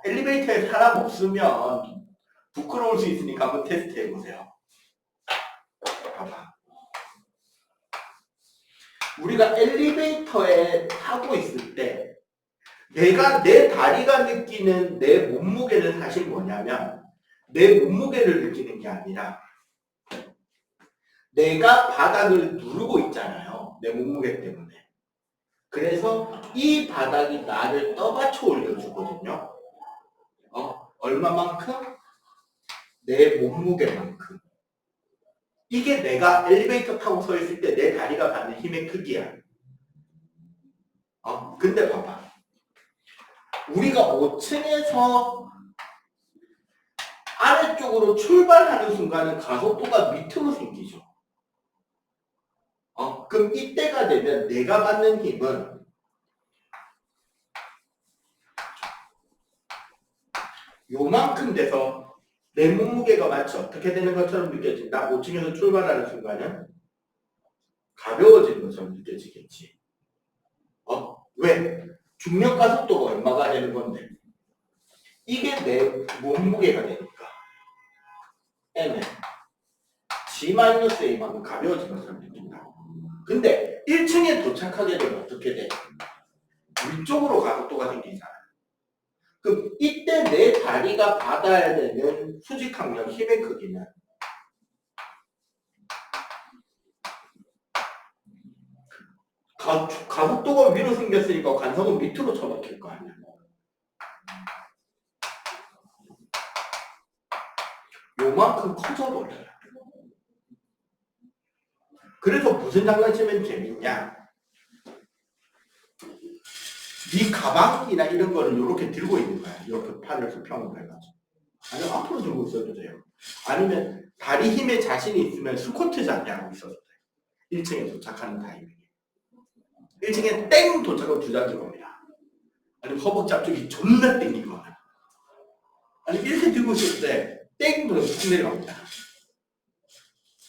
엘리베이터에 사람 없으면 부끄러울 수 있으니까 한번 테스트 해보세요. 봐봐. 우리가 엘리베이터에 타고 있을 때 내가 내 다리가 느끼는 내 몸무게는 사실 뭐냐면 내 몸무게를 느끼는 게 아니라 내가 바닥을 누르고 있잖아요. 내 몸무게 때문에. 그래서 이 바닥이 나를 떠받쳐 올려주거든요. 얼마만큼? 내 몸무게만큼. 이게 내가 엘리베이터 타고 서 있을 때 내 다리가 받는 힘의 크기야. 근데 봐봐. 우리가 5층에서 아래쪽으로 출발하는 순간은 가속도가 밑으로 생기죠. 그럼 이때가 되면 내가 받는 힘은 요만큼 돼서 내 몸무게가 마치 어떻게 되는 것처럼 느껴진다. 5층에서 출발하는 순간은 가벼워지는 것처럼 느껴지겠지. 왜? 중력 가속도가 얼마가 되는 건데? 이게 내 몸무게가 되니까 m은 g-a만큼 가벼워진 것처럼 느낀다. 근데 1층에 도착하게 되면 어떻게 돼? 위쪽으로 가속도가 생기잖아. 그럼 이때 내 다리가 받아야 되는 수직항력 힘의 크기는 가속도가 위로 생겼으니까 관성은 밑으로 처박힐 거 아니야. 요만큼 커져버려요. 그래서 무슨 장난치면 재밌냐? 네 가방이나 이런 거를 이렇게 들고 있는 거야. 이렇게 팔을 수평으로 해가지고. 아니면 앞으로 들고 있어도 돼요. 아니면 다리 힘에 자신이 있으면 스쿼트 자세 하고 있어도 돼. 1층에 도착하는 타이밍에. 1층에 땡 도착하면 주저앉을 겁니다. 아니면 허벅지 앞쪽이 존나 땡기거나. 아니면 이렇게 들고 있을 때 땡 돌아서 툭 내려갑니다.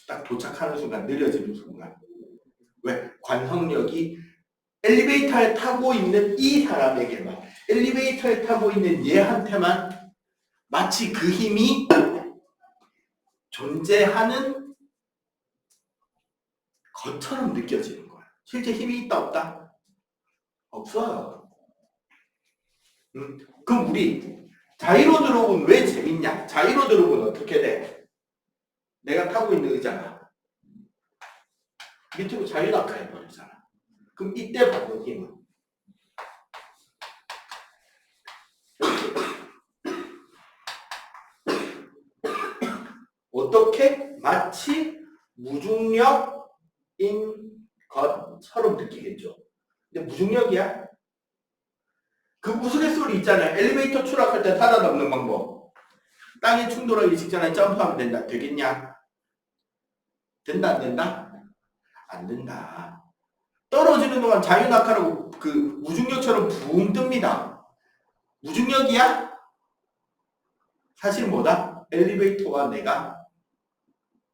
딱 도착하는 순간, 느려지는 순간. 왜? 관성력이 엘리베이터에 타고 있는 이 사람에게만, 엘리베이터에 타고 있는 얘한테만 마치 그 힘이 존재하는 것처럼 느껴지는 거야. 실제 힘이 있다 없다? 없어요. 그럼 우리 자이로 드롭은 왜 재밌냐? 자이로 드롭은 어떻게 돼? 내가 타고 있는 의자가 밑으로 자유낙하해버리잖아. 그럼 이때 받는 힘은 어떻게? 마치 무중력인 것처럼 느끼겠죠. 근데 무중력이야? 그 우스갯소리 있잖아요. 엘리베이터 추락할 때 살아남는 방법. 땅에 충돌하기 직전에 점프하면 된다. 되겠냐? 된다 안 된다? 안 된다. 떨어지는 동안 자유낙하라고 그 무중력처럼 붕 뜹니다. 무중력이야? 사실 뭐다? 엘리베이터와 내가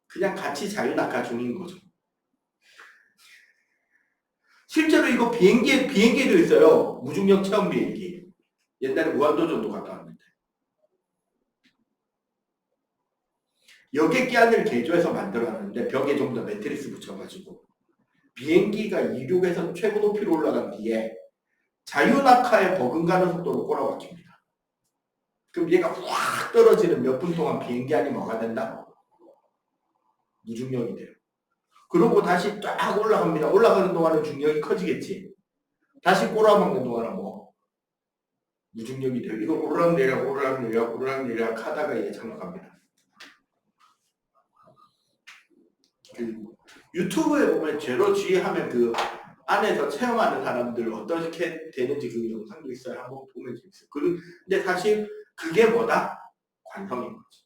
그냥 같이 자유낙하 중인 거죠. 실제로 이거 비행기에도 있어요. 무중력 체험 비행기. 옛날에 무한도전도 갔다 왔는데. 여객기안을 개조해서 만들었는데 벽에 좀 더 매트리스 붙여가지고 비행기가 이륙해서 최고 높이로 올라간 뒤에 자유낙하에 버금가는 속도로 꼬라박힙니다. 그럼 얘가 확 떨어지는 몇 분 동안 비행기 안이 뭐가 된다? 무중력이 돼요. 그러고 다시 쫙 올라갑니다. 올라가는 동안은 중력이 커지겠지. 다시 꼬라박는 동안은 뭐? 무중력이 돼요. 이걸 오르락내리락 하다가 이게 장락합니다. 유튜브에 보면 제로 G 하면 그 안에서 체험하는 사람들 어떻게 되는지 그 영상도 있어요. 한번 보면 재밌어요. 근데 사실 그게 뭐다? 관성인 거지.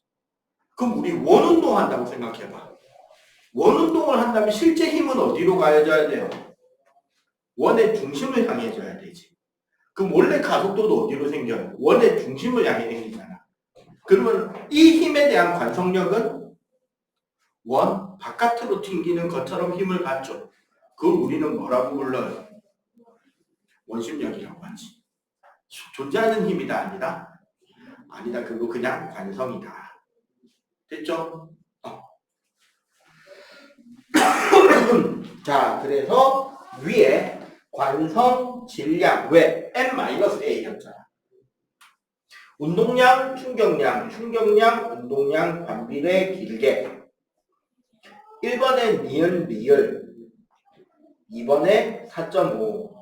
그럼 우리 원운동 한다고 생각해봐. 원운동을 한다면 실제 힘은 어디로 가해져야 돼요? 원의 중심을 향해져야 되지. 그럼 원래 가속도도 어디로 생겨요? 원의 중심을 향해 생기잖아. 그러면 이 힘에 대한 관성력은 원 바깥으로 튕기는 것처럼 힘을 받죠. 그걸 우리는 뭐라고 불러요? 원심력이라고 하지. 존재하는 힘이다 아니다? 아니다. 그거 그냥 관성이다. 됐죠? 자, 그래서 위에 관성, 질량, 왜? n-a였잖아. 운동량, 충격량, 운동량, 반비례, 길게. 1번에 니은, 리을, 2번에 4.5,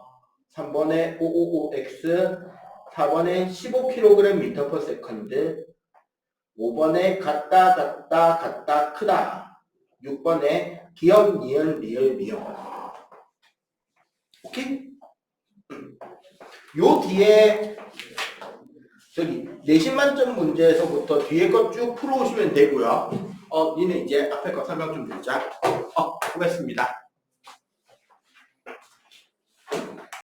3번에 555x, 4번에 15kg/s, 5번에 같다, 크다, 6번에 기억, 니은, 리을, 미역. 오케이? 요 뒤에 저기 내신 만점 문제에서부터 뒤에 거 쭉 풀어오시면 되고요. 니네 이제 앞에 거 설명 좀 듣자. 보겠습니다.